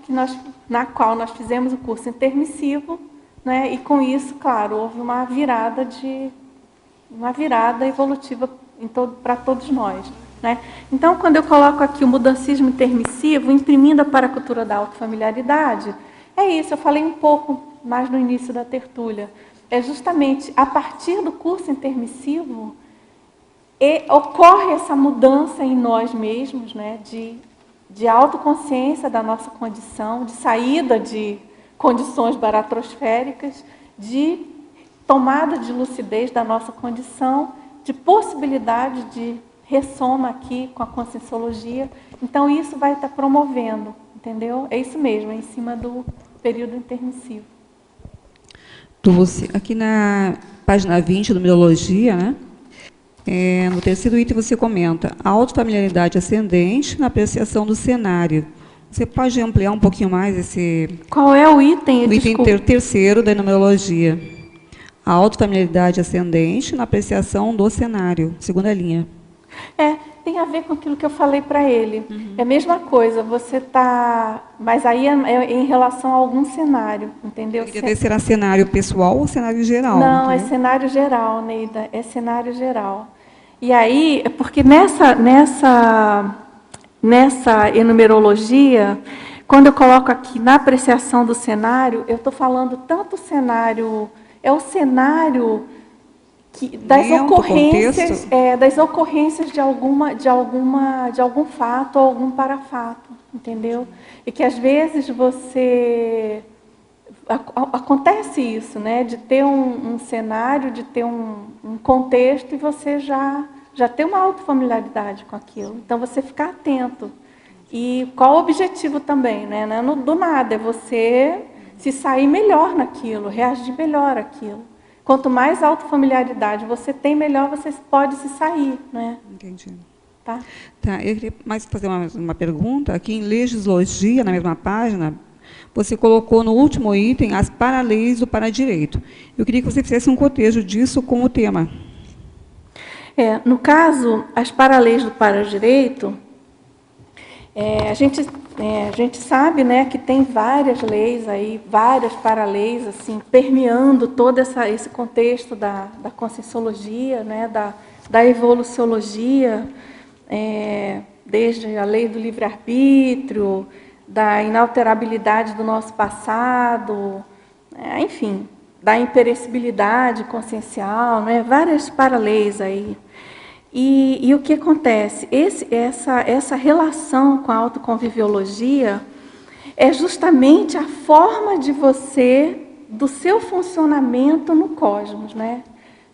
na qual nós fizemos o curso intermissivo, né? E com isso, claro, houve uma virada evolutiva para todos nós. Né? Então, quando eu coloco aqui o mudancismo intermissivo, imprimindo a paracultura da autofamiliaridade, é isso, eu falei um pouco mais no início da tertúlia. É justamente a partir do curso intermissivo, ocorre essa mudança em nós mesmos, né? De autoconsciência da nossa condição, de saída de condições baratrosféricas, de tomada de lucidez da nossa condição, de possibilidade de ressoma aqui com a conscienciologia. Então, isso vai estar promovendo, entendeu? É isso mesmo, é em cima do período intermissivo. Dulce, aqui na página 20 do Numerologia, né? No terceiro item você comenta a autofamiliaridade ascendente na apreciação do cenário. Você pode ampliar um pouquinho mais esse... Qual é o item? O item terceiro da Numerologia. A autofamiliaridade ascendente na apreciação do cenário, segunda linha. Tem a ver com aquilo que eu falei para ele. É a mesma coisa, você está... Mas aí é em relação a algum cenário, entendeu? Eu queria ver se era cenário pessoal ou cenário geral. Não, é cenário geral, Neida, é cenário geral. E aí, porque nessa enumerologia, quando eu coloco aqui na apreciação do cenário, eu estou falando tanto cenário é o cenário das ocorrências de algum fato ou algum parafato, entendeu? E que às vezes acontece isso, né? De ter um cenário, de ter um contexto e você já tem uma autofamiliaridade com aquilo. Então você ficar atento. E qual o objetivo também, né? Não é do nada, é você se sair melhor naquilo, reagir melhor àquilo. Quanto mais autofamiliaridade você tem, melhor você pode se sair, né? Entendi. Tá? Eu queria mais fazer uma pergunta. Aqui em legislogia, na mesma página, você colocou no último item as paraleis do paradireito. Eu queria que você fizesse um cotejo disso com o tema. No caso, as paraleis do paradireito, a gente sabe, né, que tem várias leis aí, várias paraleis assim, permeando todo esse contexto da conscienciologia, né, da evoluciologia, desde a lei do livre-arbítrio, da inalterabilidade do nosso passado, enfim, da imperecibilidade consciencial, né, várias paraleis aí. E o que acontece? Essa relação com a autoconviviologia é justamente a forma do seu funcionamento no cosmos, né?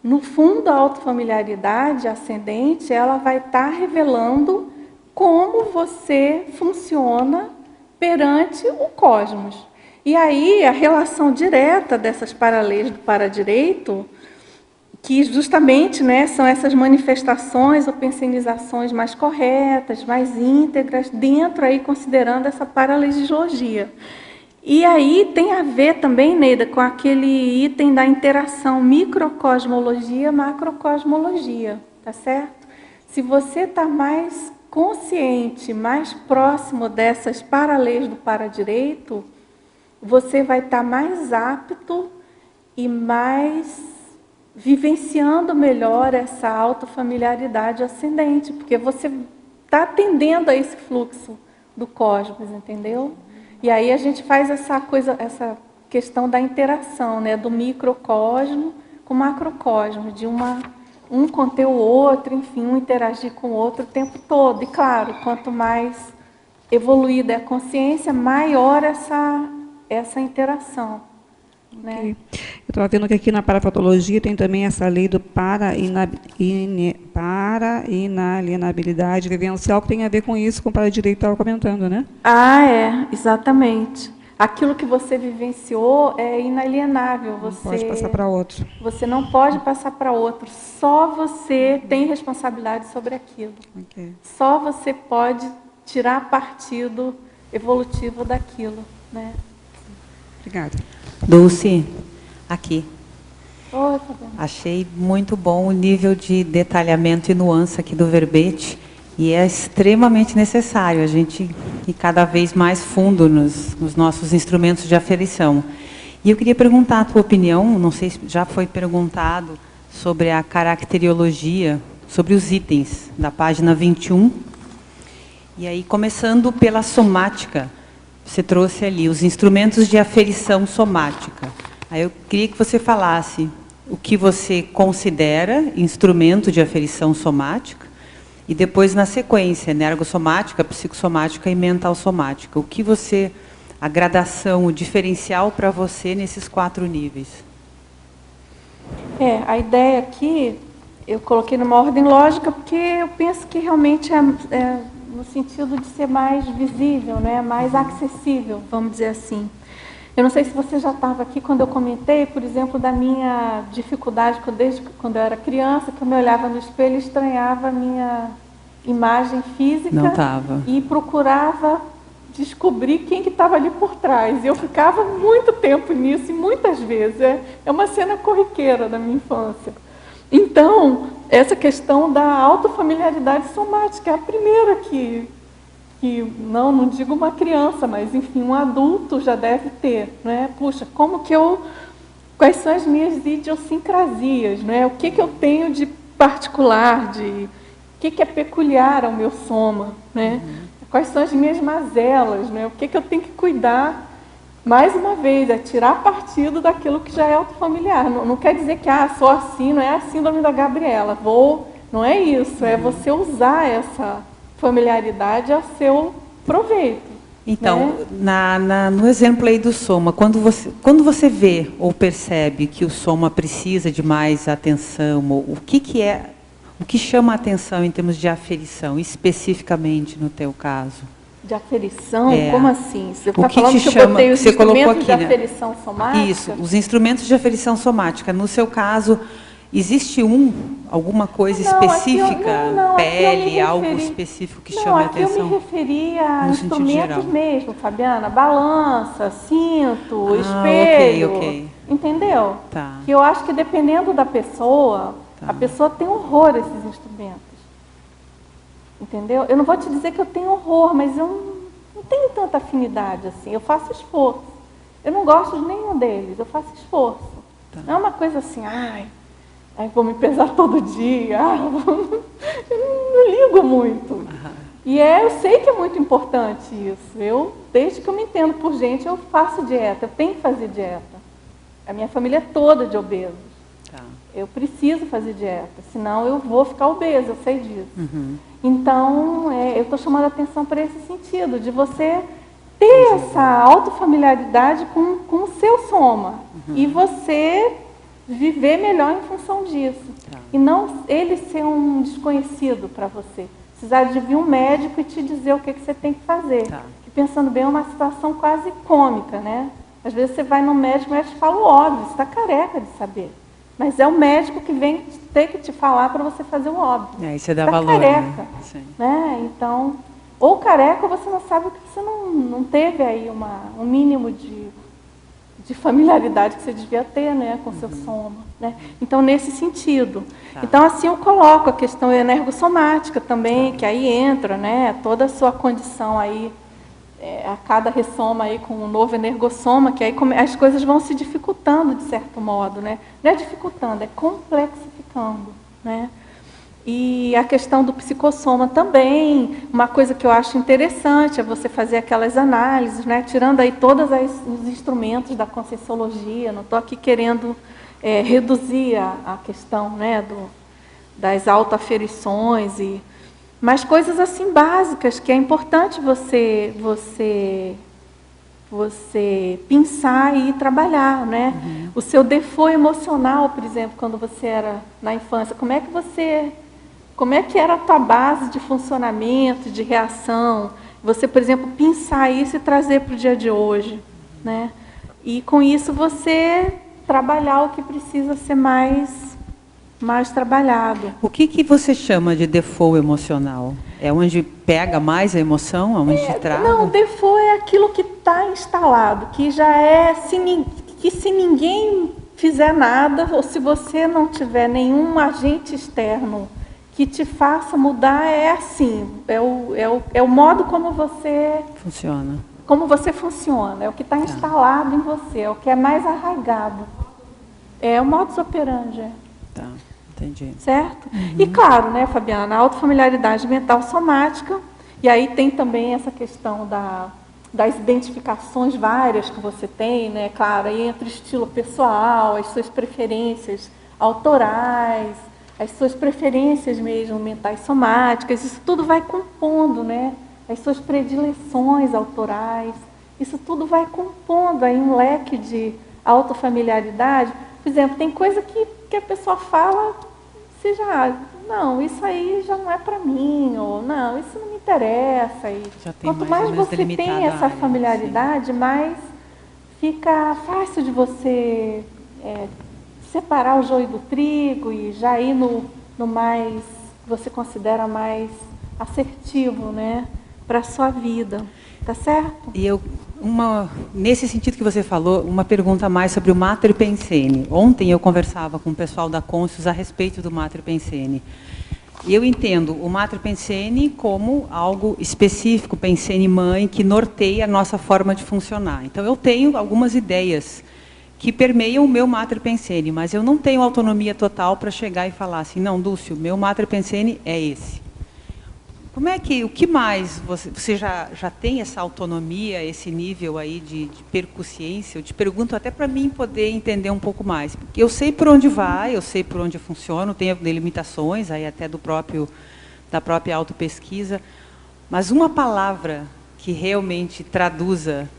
No fundo, a autofamiliaridade ascendente, ela vai estar revelando como você funciona perante o cosmos. E aí, a relação direta dessas paraleis do paradireito, que justamente, né, são essas manifestações ou pensionizações mais corretas, mais íntegras, dentro aí, considerando essa paralegislogia. E aí tem a ver também, Neida, com aquele item da interação microcosmologia, macrocosmologia, tá certo? Se você está mais consciente, mais próximo dessas paraleis do paradireito, você vai estar mais apto e mais vivenciando melhor essa autofamiliaridade ascendente, porque você está atendendo a esse fluxo do cosmos, entendeu? E aí a gente faz essa questão da interação, né, do microcosmo com o macrocosmo, de um conter o outro, enfim, um interagir com o outro o tempo todo. E claro, quanto mais evoluída é a consciência, maior essa interação. Né? Eu estava vendo que aqui na parafatologia tem também essa lei do para-inalienabilidade vivencial, que tem a ver com isso, com o paradireito estava comentando, né? Exatamente. Aquilo que você vivenciou é inalienável. Você não pode passar para outro. Você não pode passar para outro. Só você tem responsabilidade sobre aquilo. Okay. Só você pode tirar partido evolutivo daquilo. Né? Obrigada. Dulce, aqui. Oi, Fabiana. Achei muito bom o nível de detalhamento e nuance aqui do verbete, e é extremamente necessário a gente ir cada vez mais fundo nos nossos instrumentos de aferição. E eu queria perguntar a tua opinião, não sei se já foi perguntado, sobre a caracteriologia, sobre os itens da página 21. E aí, começando pela somática, você trouxe ali os instrumentos de aferição somática. Aí eu queria que você falasse o que você considera instrumento de aferição somática e depois, na sequência, energossomática, psicossomática e mental-somática. O que você, a gradação, o diferencial para você nesses 4 níveis? A ideia aqui, eu coloquei numa ordem lógica, porque eu penso que realmente é no sentido de ser mais visível, né? Mais acessível, vamos dizer assim. Eu não sei se você já estava aqui quando eu comentei, por exemplo, da minha dificuldade, desde quando eu era criança, que eu me olhava no espelho e estranhava a minha imagem física. Não estava. E procurava descobrir quem que estava ali por trás. E eu ficava muito tempo nisso, e muitas vezes. É uma cena corriqueira da minha infância. Então, essa questão da autofamiliaridade somática é a primeira que não digo uma criança, mas, enfim, um adulto já deve ter. Né? Puxa, quais são as minhas idiosincrasias? Né? O que eu tenho de particular, o que é peculiar ao meu soma? Né? Quais são as minhas mazelas? Né? O que eu tenho que cuidar mais uma vez, é tirar partido daquilo que já é autofamiliar. Não quer dizer que sou assim, não é a síndrome da Gabriela. Não é isso, é você usar essa familiaridade a seu proveito. Então, né? no exemplo aí do soma, quando você vê ou percebe que o soma precisa de mais atenção, o que chama a atenção em termos de aferição, especificamente no teu caso? De aferição? Como assim? Você O está falando que eu botei os instrumentos de aferição somática? Isso, os instrumentos de aferição somática. No seu caso, existe alguma coisa específica? Pele, algo específico que chama a atenção? Não, aqui eu me referia a instrumentos mesmo, Fabiana. Balança, cinto, espelho. Ok. Entendeu? Tá. Que eu acho que dependendo da pessoa, a pessoa tem horror a esses instrumentos. Entendeu? Eu não vou te dizer que eu tenho horror, mas eu não tenho tanta afinidade assim. Eu faço esforço. Eu não gosto de nenhum deles, eu faço esforço. Tá. Não é uma coisa assim, vou me pesar todo dia. Eu não ligo muito. E eu sei que é muito importante isso. Desde que eu me entendo por gente, eu faço dieta, eu tenho que fazer dieta. A minha família é toda de obesos. Tá. Eu preciso fazer dieta, senão eu vou ficar obesa, eu sei disso. Então, eu estou chamando a atenção para esse sentido, de você ter essa autofamiliaridade com o seu soma. E você viver melhor em função disso. E não ele ser um desconhecido para você. Precisar de vir um médico e te dizer o que você tem que fazer. Que, pensando bem, é uma situação quase cômica, né? Às vezes você vai no médico, o médico fala o óbvio, você está careca de saber. Mas é o médico que vem ter que te falar para você fazer o óbvio. Aí você dá tá valor, careca, né? Então, ou careca, ou você não sabe que você não teve aí um mínimo de familiaridade que você devia ter, né, com o seu soma, né? Então, nesse sentido. Então, assim, eu coloco a questão energossomática também, que aí entra, né, toda a sua condição aí, a cada ressoma aí com um novo energossoma, que aí as coisas vão se dificultando, de certo modo, né? Não é dificultando, é complexificando, né? E a questão do psicossoma também, uma coisa que eu acho interessante é você fazer aquelas análises, né? Tirando aí todos os instrumentos da Conscienciologia, não estou aqui querendo reduzir a questão, né, das autoaferições, mas coisas assim básicas que é importante você pensar e trabalhar, né? O seu default emocional, por exemplo, quando você era na infância, como é que era a tua base de funcionamento, de reação? Você, por exemplo, pensar isso e trazer para o dia de hoje, né? E com isso você trabalhar o que precisa ser mais trabalhado. O que você chama de default emocional? É onde pega mais a emoção? Onde trava? Não, default é aquilo que está instalado, que já que se ninguém fizer nada, ou se você não tiver nenhum agente externo que te faça mudar, é assim, é o modo como você funciona. Como você funciona, é o que está instalado em você, é o que é mais arraigado. É o modus operandi. Tá, entendi. Certo? E claro, né, Fabiana, a autofamiliaridade mental somática, e aí tem também essa questão das identificações várias que você tem, né, claro, aí entra o estilo pessoal, as suas preferências autorais, as suas preferências mesmo mentais somáticas, isso tudo vai compondo, né, as suas predileções autorais, isso tudo vai compondo aí um leque de autofamiliaridade. Por exemplo, tem coisa que a pessoa fala, você já, não, isso aí já não é para mim, ou não, isso não me interessa. E quanto mais você tem essa familiaridade, mais fica fácil de você separar o joio do trigo e já ir no mais, que você considera mais assertivo, né, para a sua vida. Tá certo? E nesse sentido que você falou, uma pergunta a mais sobre o Mater Pensene. Ontem eu conversava com o pessoal da Conscius a respeito do Mater Pensene. E eu entendo o Mater Pensene como algo específico, Pensene mãe, que norteia a nossa forma de funcionar. Então eu tenho algumas ideias que permeiam o meu Mater Pensene, mas eu não tenho autonomia total para chegar e falar assim, não, Dúcio, meu Mater Pensene é esse. Como é que, o que mais, você já tem essa autonomia, esse nível aí de percussiência? Eu te pergunto até para mim poder entender um pouco mais. Porque eu sei por onde vai, eu sei por onde funciona, tenho delimitações aí até da própria autopesquisa, mas uma palavra que realmente traduza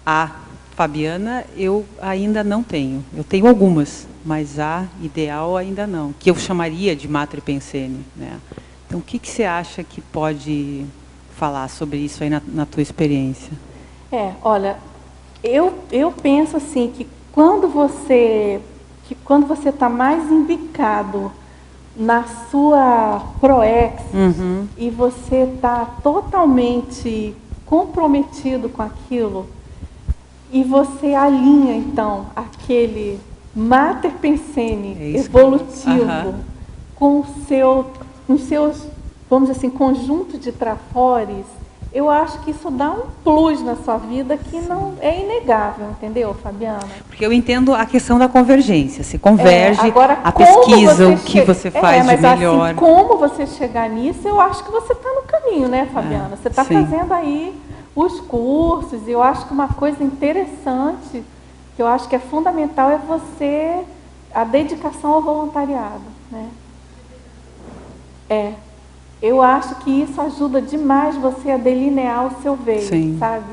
a Fabiana, eu ainda não tenho. Eu tenho algumas, mas a ideal ainda não, que eu chamaria de Mater Pensene, né? Então, o que você acha que pode falar sobre isso aí na tua experiência? Olha, eu penso assim, que quando você está mais embicado na sua ProEx, e você está totalmente comprometido com aquilo, e você alinha, então, aquele Mater Pensene evolutivo com os seus, vamos dizer assim, conjunto de trafores, eu acho que isso dá um plus na sua vida que não é inegável, entendeu, Fabiana? Porque eu entendo a questão da convergência. Se converge agora, a pesquisa, o que você faz de melhor. Assim, como você chegar nisso, eu acho que você está no caminho, né, Fabiana? Você está fazendo aí os cursos, e eu acho que uma coisa interessante, que eu acho que é fundamental, é a dedicação ao voluntariado, né? Eu acho que isso ajuda demais você a delinear o seu veio, sabe?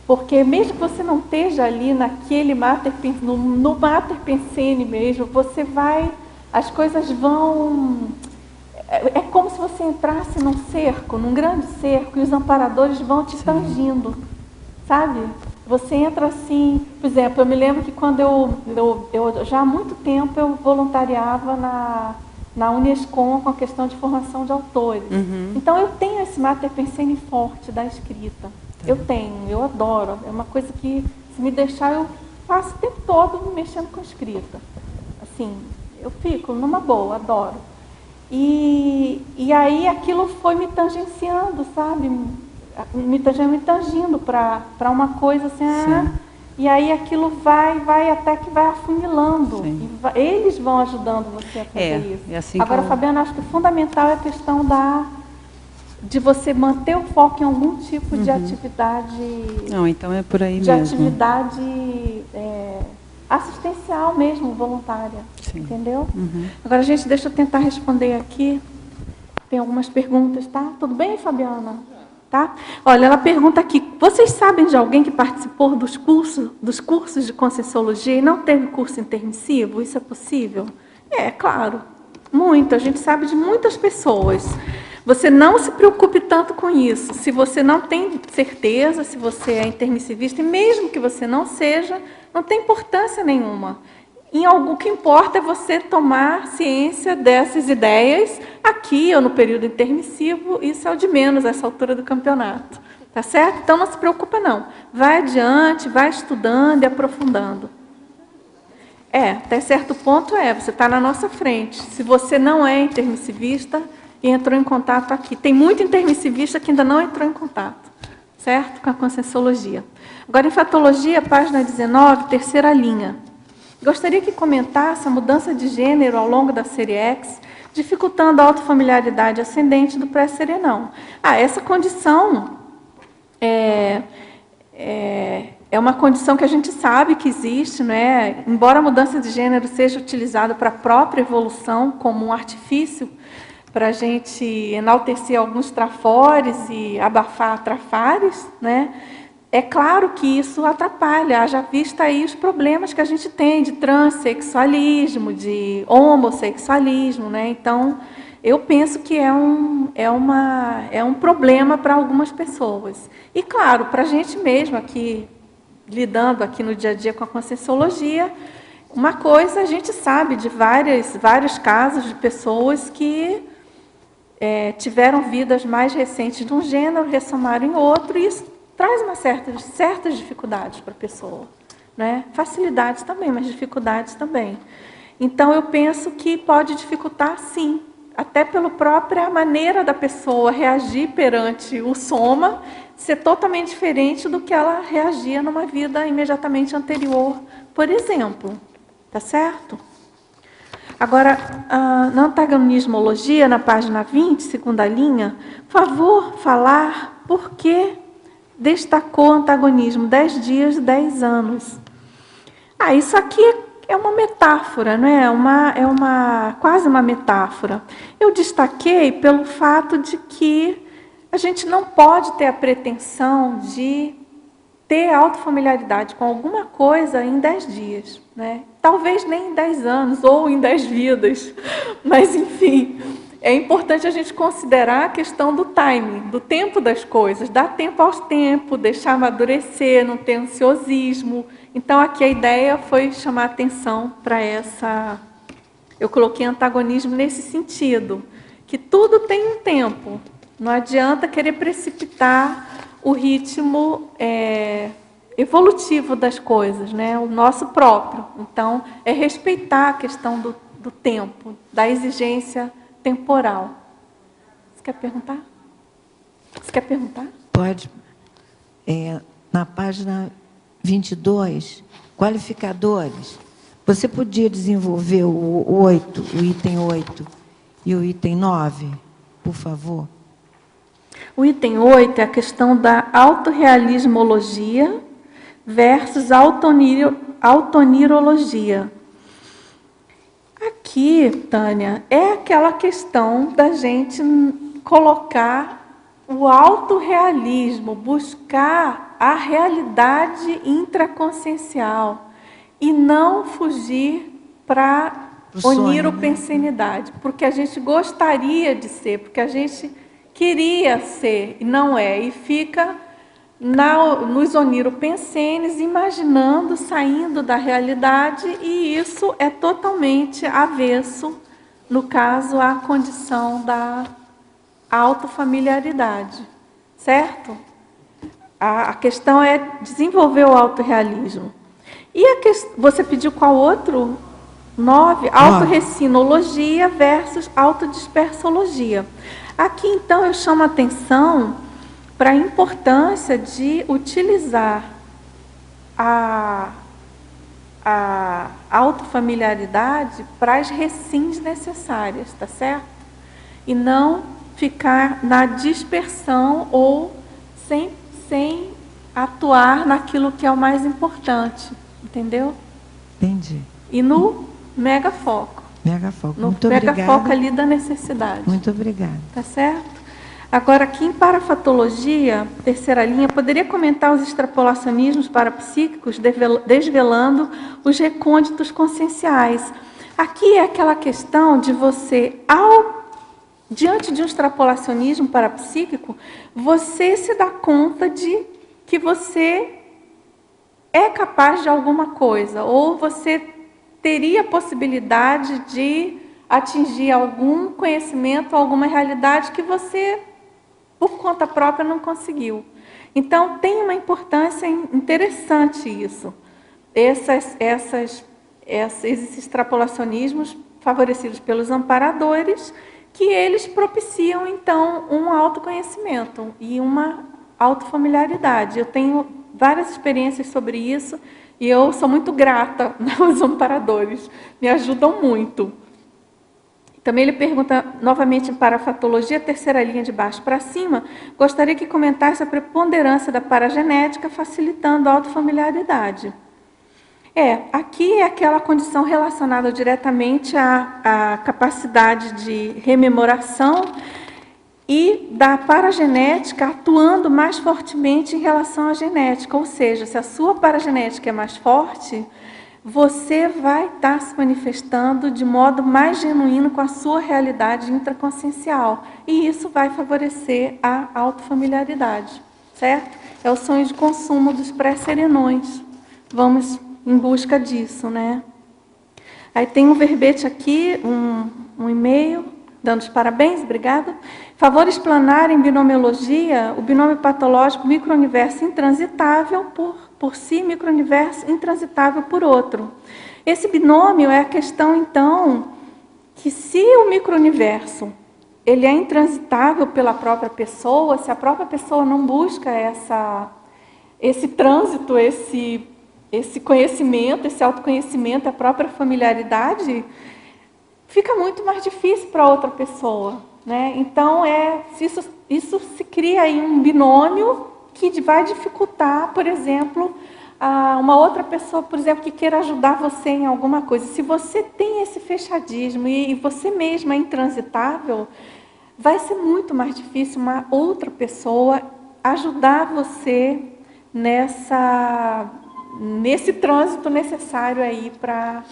Porque mesmo que você não esteja ali naquele no Mater Pensene mesmo, você vai, as coisas vão... É como se você entrasse num cerco, num grande cerco, e os amparadores vão te tangindo, sabe? Você entra assim, por exemplo, eu me lembro que quando eu já há muito tempo eu voluntariava na Unescom com a questão de formação de autores. Então eu tenho esse Mater Pensene forte da escrita. Eu adoro. É uma coisa que, se me deixar, eu passo o tempo todo mexendo com escrita. Assim, eu fico numa boa, adoro. E aí aquilo foi me tangenciando, sabe? Me tangindo para uma coisa assim, e aí aquilo vai até que vai afunilando. Eles vão ajudando você a fazer isso. Assim agora, Fabiana, acho que o fundamental é a questão de você manter o foco em algum tipo de atividade. Não, então é por aí de mesmo. Atividade assistencial mesmo, voluntária. Entendeu? Agora, gente, deixa eu tentar responder aqui. Tem algumas perguntas, tá? Tudo bem, Fabiana? Tá? Olha, ela pergunta aqui, vocês sabem de alguém que participou dos cursos de Conscienciologia e não teve curso intermissivo? Isso é possível? Claro, muito. A gente sabe de muitas pessoas. Você não se preocupe tanto com isso. Se você não tem certeza, se você é intermissivista, e mesmo que você não seja, não tem importância nenhuma. O que importa é você tomar ciência dessas ideias aqui ou no período intermissivo. Isso é o de menos, essa altura do campeonato. Tá certo? Então, não se preocupa, não. Vai adiante, vai estudando e aprofundando. Até certo ponto você está na nossa frente. Se você não é intermissivista e entrou em contato aqui. Tem muito intermissivista que ainda não entrou em contato, certo? Com a Conscienciologia. Agora, em Fatologia, página 19, terceira linha. Gostaria que comentasse a mudança de gênero ao longo da série X, dificultando a autofamiliaridade ascendente do pré-serenão. Essa condição é uma condição que a gente sabe que existe, não é? Embora a mudança de gênero seja utilizada para a própria evolução como um artifício para a gente enaltecer alguns trafores e abafar trafares, né? É claro que isso atrapalha, haja vista aí os problemas que a gente tem de transexualismo, de homossexualismo, né? Então, eu penso que é um problema para algumas pessoas. E, claro, para a gente mesmo, aqui, lidando aqui no dia a dia com a Conscienciologia, uma coisa a gente sabe de vários casos de pessoas que tiveram vidas mais recentes de um gênero, ressomaram em outro, e isso traz certas dificuldades para a pessoa, né? Facilidades também, mas dificuldades também. Então, eu penso que pode dificultar, sim, até pela própria maneira da pessoa reagir perante o soma, ser totalmente diferente do que ela reagia numa vida imediatamente anterior, por exemplo. Tá certo? Agora, na antagonismologia, na página 20, segunda linha, por favor, falar por que destacou o antagonismo 10 dias, 10 anos. Isso aqui é uma metáfora, não é? Quase uma metáfora. Eu destaquei pelo fato de que a gente não pode ter a pretensão de ter autofamiliaridade com alguma coisa em 10 dias, né? Talvez nem em 10 anos ou em 10 vidas, mas enfim, é importante a gente considerar a questão do timing, do tempo das coisas, dar tempo aos tempos, deixar amadurecer, não ter ansiosismo. Então aqui a ideia foi chamar atenção para essa... Eu coloquei antagonismo nesse sentido, que tudo tem um tempo, não adianta querer precipitar o ritmo evolutivo das coisas, né? O nosso próprio. Então, é respeitar a questão do tempo, da exigência temporal. Você quer perguntar? Você quer perguntar? Pode. Na página 22, qualificadores, você podia desenvolver o item 8 e o item 9, por favor? O item 8 é a questão da autorrealismologia versus autonirologia. Aqui, Tânia, é aquela questão da gente colocar o autorrealismo, buscar a realidade intraconsciencial e não fugir para oniropensenidade, porque a gente gostaria de ser, porque a gente queria ser, e não é, e fica nos oniropensenes, imaginando, saindo da realidade, e isso é totalmente avesso, no caso, à condição da autofamiliaridade, certo? A questão é desenvolver o autorrealismo. E você pediu qual outro? 9, autorrecinologia versus autodispersologia. Aqui, então, eu chamo a atenção para a importância de utilizar a autofamiliaridade para as recins necessárias, tá certo? E não ficar na dispersão ou sem atuar naquilo que é o mais importante, entendeu? Entendi. E no megafoco. Megafoco. No Muito obrigada. megafoco ali da necessidade. Muito obrigada. Tá certo? Agora, aqui em parafatologia, terceira linha, poderia comentar os extrapolacionismos parapsíquicos, desvelando os recônditos conscienciais. Aqui é aquela questão de você, diante de um extrapolacionismo parapsíquico, você se dá conta de que você é capaz de alguma coisa, ou você teria a possibilidade de atingir algum conhecimento, alguma realidade que você, por conta própria, não conseguiu. Então, tem uma importância interessante isso. Esses extrapolacionismos favorecidos pelos amparadores, que eles propiciam, então, um autoconhecimento e uma autofamiliaridade. Eu tenho várias experiências sobre isso e eu sou muito grata aos amparadores. Me ajudam muito. Também ele pergunta, novamente, em parafatologia, terceira linha de baixo para cima, gostaria que comentasse a preponderância da paragenética, facilitando a autofamiliaridade. Aqui é aquela condição relacionada diretamente à capacidade de rememoração e da paragenética atuando mais fortemente em relação à genética. Ou seja, se a sua paragenética é mais forte, você vai estar se manifestando de modo mais genuíno com a sua realidade intraconsciencial. E isso vai favorecer a autofamiliaridade, certo? É o sonho de consumo dos pré-serenões. Vamos em busca disso, né? Aí tem um verbete aqui, um e-mail, dando os parabéns, obrigada. Favor explanar em binomiologia o binômio patológico micro-universo intransitável por si, micro-universo intransitável por outro. Esse binômio é a questão, então, que se o micro-universo ele é intransitável pela própria pessoa, se a própria pessoa não busca esse trânsito, esse conhecimento, esse autoconhecimento, a própria familiaridade, fica muito mais difícil para outra pessoa, né? Então, isso se cria aí um binômio que vai dificultar, por exemplo, uma outra pessoa, por exemplo, que queira ajudar você em alguma coisa. Se você tem esse fechadismo e você mesma é intransitável, vai ser muito mais difícil uma outra pessoa ajudar você nesse trânsito necessário aí para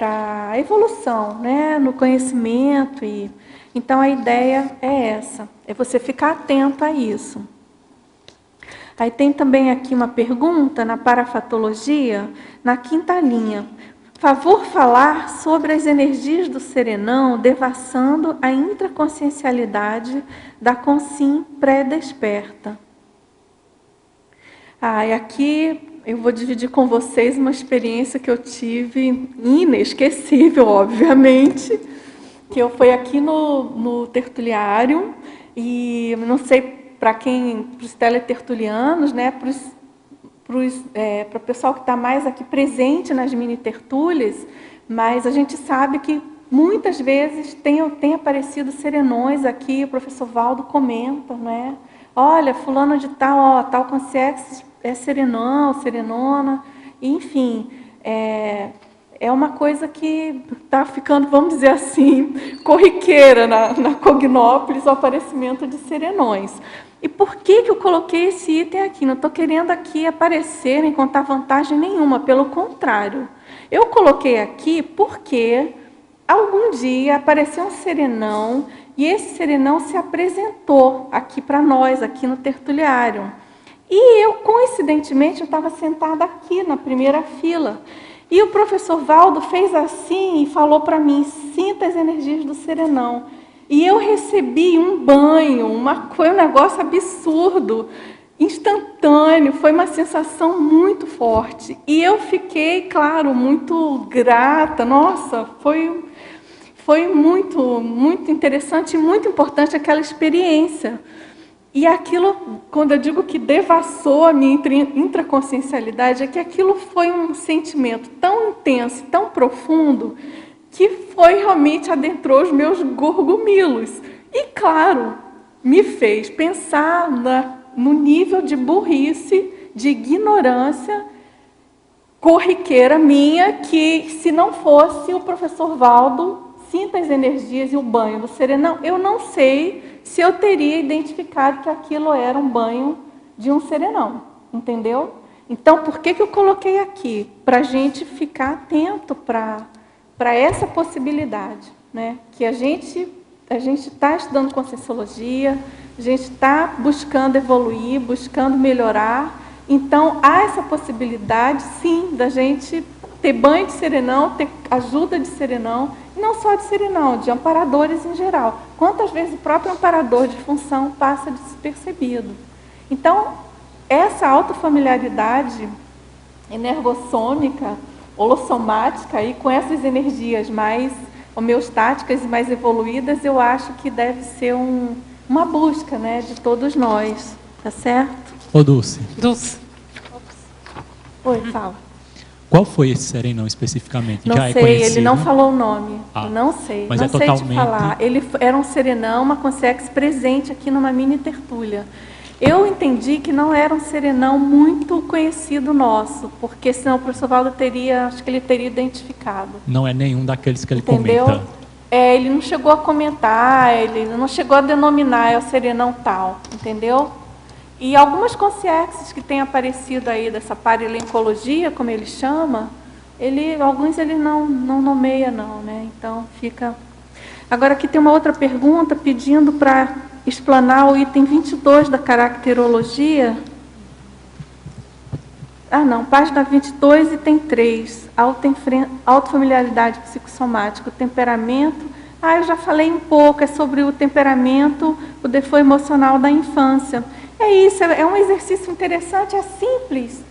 a evolução, né? No conhecimento. Então, a ideia é essa, é você ficar atento a isso. Aí tem também aqui uma pergunta na parafatologia, na 5ª linha. Favor falar sobre as energias do serenão devassando a intraconsciencialidade da consim pré-desperta. E aqui eu vou dividir com vocês uma experiência que eu tive, inesquecível, obviamente, que foi aqui no Tertuliário, e não sei para os teletertulianos, né, para o pessoal que está mais aqui presente nas mini-tertúlias, mas a gente sabe que muitas vezes tem aparecido serenões aqui, o professor Valdo comenta, né? Olha, fulano de tal, tal consciência é serenão, serenona, enfim, é uma coisa que está ficando, vamos dizer assim, corriqueira na Cognópolis, o aparecimento de serenões. E por que eu coloquei esse item aqui? Não estou querendo aqui aparecer nem contar vantagem nenhuma, pelo contrário. Eu coloquei aqui porque algum dia apareceu um serenão e esse serenão se apresentou aqui para nós, aqui no Tertuliário. E eu, coincidentemente, eu estava sentada aqui na primeira fila. E o professor Valdo fez assim e falou para mim, sinta as energias do serenão. E eu recebi um banho, foi um negócio absurdo, instantâneo, foi uma sensação muito forte. E eu fiquei, claro, muito grata, nossa, foi muito, muito interessante e muito importante aquela experiência. E aquilo, quando eu digo que devassou a minha intraconsciencialidade, é que aquilo foi um sentimento tão intenso, tão profundo, que realmente adentrou os meus gorgomilos. E, claro, me fez pensar no nível de burrice, de ignorância corriqueira minha, que se não fosse o professor Valdo, sinta as energias e o banho do serenão, eu não sei se eu teria identificado que aquilo era um banho de um serenão, entendeu? Então, por que eu coloquei aqui? Para a gente ficar atento para essa possibilidade, né? Que a gente está estudando Conscienciologia, a gente está buscando evoluir, buscando melhorar. Então, há essa possibilidade, sim, da gente ter banho de serenão, ter ajuda de serenão, e não só de serenão, de amparadores em geral. Quantas vezes o próprio amparador de função passa despercebido? Então, essa autofamiliaridade energossômica, holossomática, e com essas energias mais homeostáticas e mais evoluídas, eu acho que deve ser uma busca, né, de todos nós, tá certo? Ô, Dulce. Dulce. Oi, fala. Qual foi esse serenão especificamente? Não Já sei, é conhecido? ele não falou o nome. Ah, não sei, mas não é sei totalmente... te falar. Ele era um serenão, uma consciência presente aqui numa mini tertúlia. Eu entendi que não era um serenão muito conhecido nosso, porque senão o professor Valdo acho que ele teria identificado. Não é nenhum daqueles que ele Entendeu? comenta. Ele não chegou a comentar, ele não chegou a denominar, é o serenão tal, entendeu? E algumas consciências que têm aparecido aí dessa paralencologia, como ele chama, alguns ele não nomeia não, né? Então fica... Agora aqui tem uma outra pergunta pedindo para explanar o item 22 da caracterologia. Não, página 22, item 3, autofamiliaridade psicossomática, o temperamento. Eu já falei um pouco, é sobre o temperamento, o default emocional da infância. É isso, é um exercício interessante, é simples,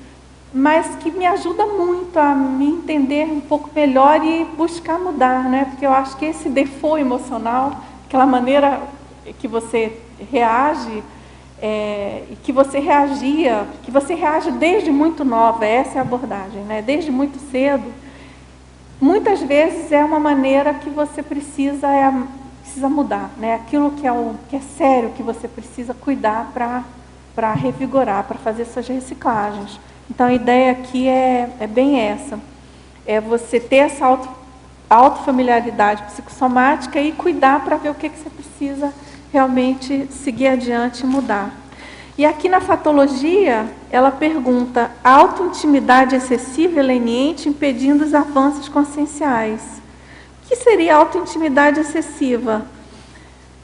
mas que me ajuda muito a me entender um pouco melhor e buscar mudar, né? Porque eu acho que esse default emocional, aquela maneira que você reage, que você reage desde muito nova, essa é a abordagem, né? Desde muito cedo, muitas vezes é uma maneira que você precisa mudar, né? Aquilo que é sério, que você precisa cuidar para revigorar, para fazer essas reciclagens. Então, a ideia aqui é bem essa. É você ter essa autofamiliaridade psicossomática e cuidar para ver o que você precisa realmente seguir adiante e mudar. E aqui na fatologia, ela pergunta: autointimidade excessiva e leniente impedindo os avanços conscienciais. O que seria autointimidade excessiva?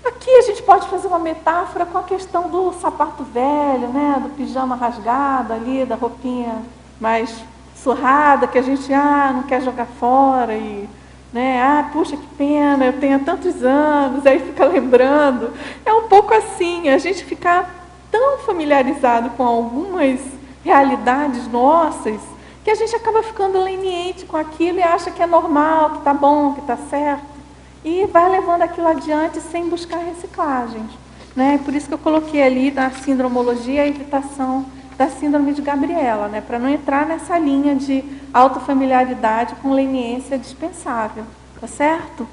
Aqui a gente pode fazer uma metáfora com a questão do sapato velho, né? Do pijama rasgado ali, da roupinha mais surrada, que a gente não quer jogar fora e, né? Puxa, que pena, eu tenho há tantos anos, aí fica lembrando. É um pouco assim, a gente ficar tão familiarizado com algumas realidades nossas que a gente acaba ficando leniente com aquilo e acha que é normal, que está bom, que está certo. E vai levando aquilo adiante sem buscar reciclagens, né? Por isso que eu coloquei ali na sindromologia a evitação da síndrome de Gabriela, né? Para não entrar nessa linha de autofamiliaridade com leniência dispensável, tá certo?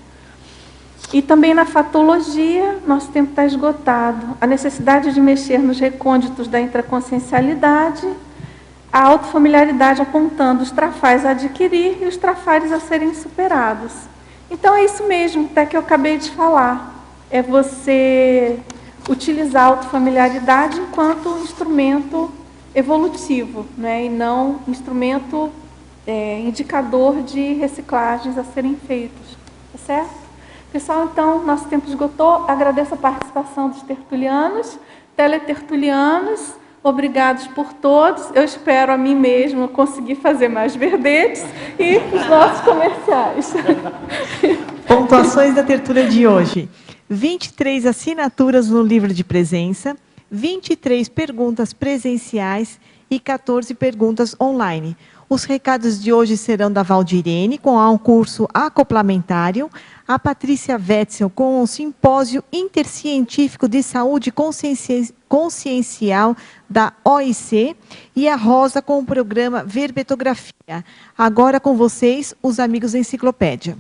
E também na fatologia, nosso tempo está esgotado. A necessidade de mexer nos recônditos da intraconsciencialidade, a autofamiliaridade apontando os trafais a adquirir e os trafares a serem superados. Então, é isso mesmo, até que eu acabei de falar. É você utilizar a autofamiliaridade enquanto instrumento evolutivo, né? E não instrumento indicador de reciclagens a serem feitos. Tá certo? Pessoal, então, nosso tempo esgotou. Agradeço a participação dos tertulianos, teletertulianos. Obrigados por todos. Eu espero a mim mesma conseguir fazer mais verbetes e os nossos comerciais. Pontuações da tertúlia de hoje. 23 assinaturas no livro de presença, 23 perguntas presenciais e 14 perguntas online. Os recados de hoje serão da Valdirene, com um curso acoplamentário, a Patrícia Wetzel, com o Simpósio Intercientífico de Saúde Consciencial da OIC, e a Rosa com o programa Verbetografia. Agora com vocês, os amigos da Enciclopédia.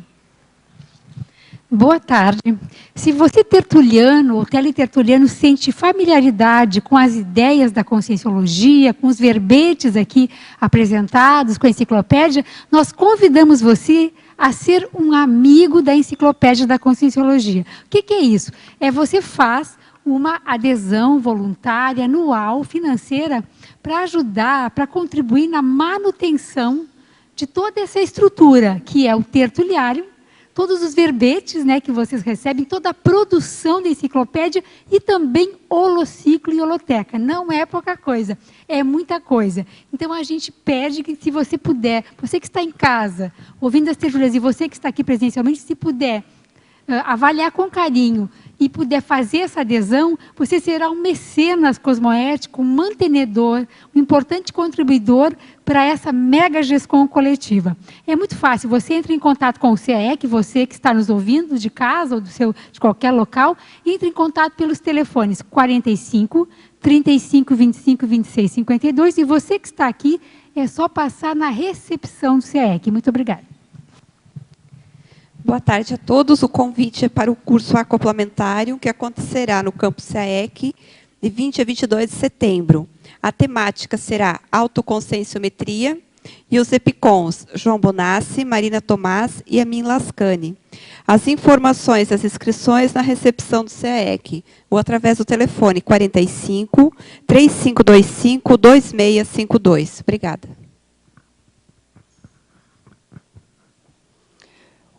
Boa tarde. Se você tertuliano ou teletertuliano sente familiaridade com as ideias da conscienciologia, com os verbetes aqui apresentados, com a enciclopédia, nós convidamos você a ser um amigo da Enciclopédia da Conscienciologia. O que é isso? Você faz uma adesão voluntária, anual, financeira, para ajudar, para contribuir na manutenção de toda essa estrutura, que é o tertuliário, todos os verbetes, né, que vocês recebem, toda a produção da enciclopédia e também holociclo e holoteca. Não é pouca coisa, é muita coisa. Então, a gente pede que, se você puder, você que está em casa, ouvindo as tertulias, e você que está aqui presencialmente, se puder avaliar com carinho e puder fazer essa adesão, você será um mecenas cosmoético, um mantenedor, um importante contribuidor para essa mega GESCOM coletiva. É muito fácil, você entra em contato com o CAEC, você que está nos ouvindo de casa ou de qualquer local, entre em contato pelos telefones 45 35 25 26 52, e você que está aqui, é só passar na recepção do CAEC. Muito obrigada. Boa tarde a todos. O convite é para o curso acoplamentário, que acontecerá no campus CAEC, de 20 a 22 de setembro. A temática será autoconscienciometria e os EPICONs João Bonassi, Marina Tomás e Amin Lascani. As informações das inscrições na recepção do CAEC, ou através do telefone 45 3525 2652. Obrigada.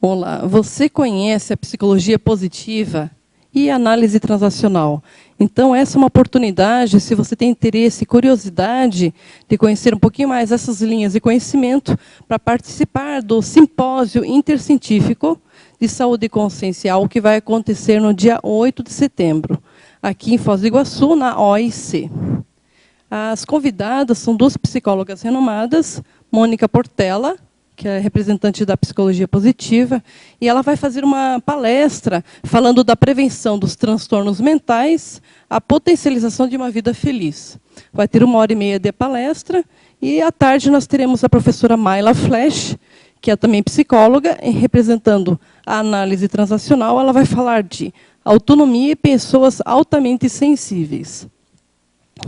Olá, você conhece a psicologia positiva e a análise transacional? Então, essa é uma oportunidade, se você tem interesse e curiosidade de conhecer um pouquinho mais essas linhas de conhecimento, para participar do Simpósio Intercientífico de Saúde Consciencial, que vai acontecer no dia 8 de setembro, aqui em Foz do Iguaçu, na OIC. As convidadas são duas psicólogas renomadas, Mônica Portela, que é representante da psicologia positiva, e ela vai fazer uma palestra falando da prevenção dos transtornos mentais, a potencialização de uma vida feliz. Vai ter 1h30 de palestra, e à tarde nós teremos a professora Mayla Flash, que é também psicóloga, e representando a análise transacional, ela vai falar de autonomia e pessoas altamente sensíveis.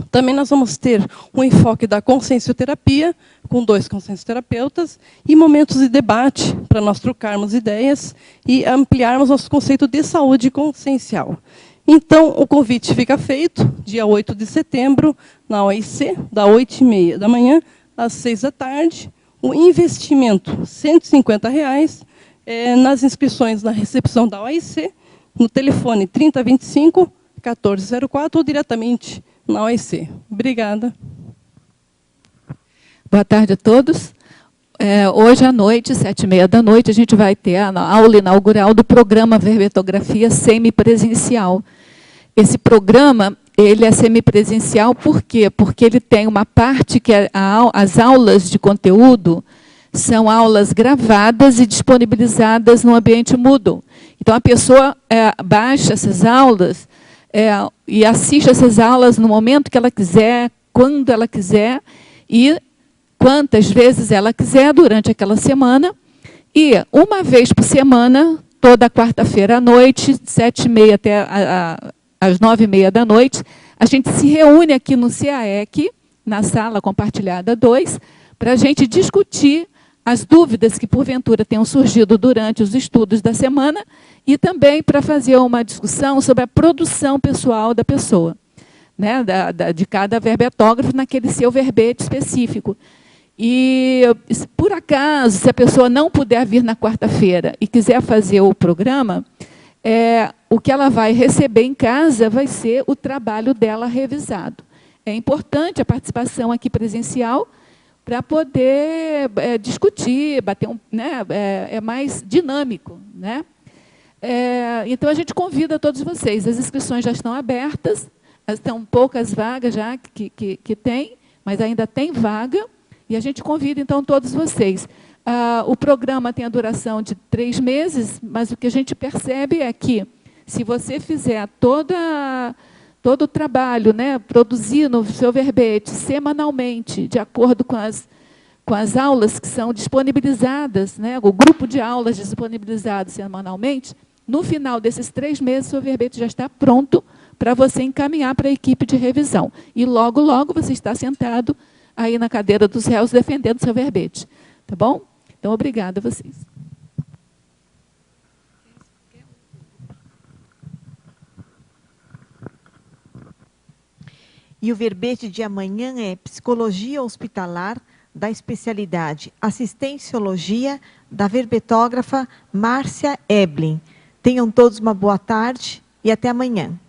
Também nós vamos ter um enfoque da consciencioterapia, com 2 consciencioterapeutas, e momentos de debate, para nós trocarmos ideias e ampliarmos nosso conceito de saúde consciencial. Então, o convite fica feito, dia 8 de setembro, na OIC, da 8h30 da manhã às 6 da tarde. O investimento, R$ 150, nas inscrições na recepção da OIC, no telefone 3025-1404 ou diretamente na OIC. Obrigada. Boa tarde a todos. Hoje à noite, 7h30 da noite, a gente vai ter a aula inaugural do programa Verbetografia Semipresencial. Esse programa, ele é semipresencial por quê? Porque ele tem uma parte que as aulas de conteúdo são aulas gravadas e disponibilizadas no ambiente Moodle. Então, a pessoa baixa essas aulas e assiste essas aulas no momento que ela quiser, quando ela quiser e quantas vezes ela quiser durante aquela semana. E uma vez por semana, toda quarta-feira à noite, 7h30 até às 9h30 da noite, a gente se reúne aqui no CAEC, na sala compartilhada 2, para a gente discutir as dúvidas que, porventura, tenham surgido durante os estudos da semana e também para fazer uma discussão sobre a produção pessoal da pessoa, né, de cada verbetógrafo naquele seu verbete específico. E, por acaso, se a pessoa não puder vir na quarta-feira e quiser fazer o programa, o que ela vai receber em casa vai ser o trabalho dela revisado. É importante a participação aqui presencial para poder discutir, bater né, é mais dinâmico, né? Então, a gente convida todos vocês. As inscrições já estão abertas, estão poucas vagas já que tem, mas ainda tem vaga, e a gente convida, então, todos vocês. O programa tem a duração de 3 meses, mas o que a gente percebe é que, se você fizer todo o trabalho, né, produzir no seu verbete semanalmente, de acordo com as aulas que são disponibilizadas, né, o grupo de aulas disponibilizado semanalmente, no final desses 3 meses, o seu verbete já está pronto para você encaminhar para a equipe de revisão. E logo, logo, você está sentado aí na cadeira dos réus defendendo o seu verbete. Tá bom? Então, obrigada a vocês. E o verbete de amanhã é Psicologia Hospitalar, da especialidade Assistenciologia, da verbetógrafa Márcia Eblin. Tenham todos uma boa tarde e até amanhã.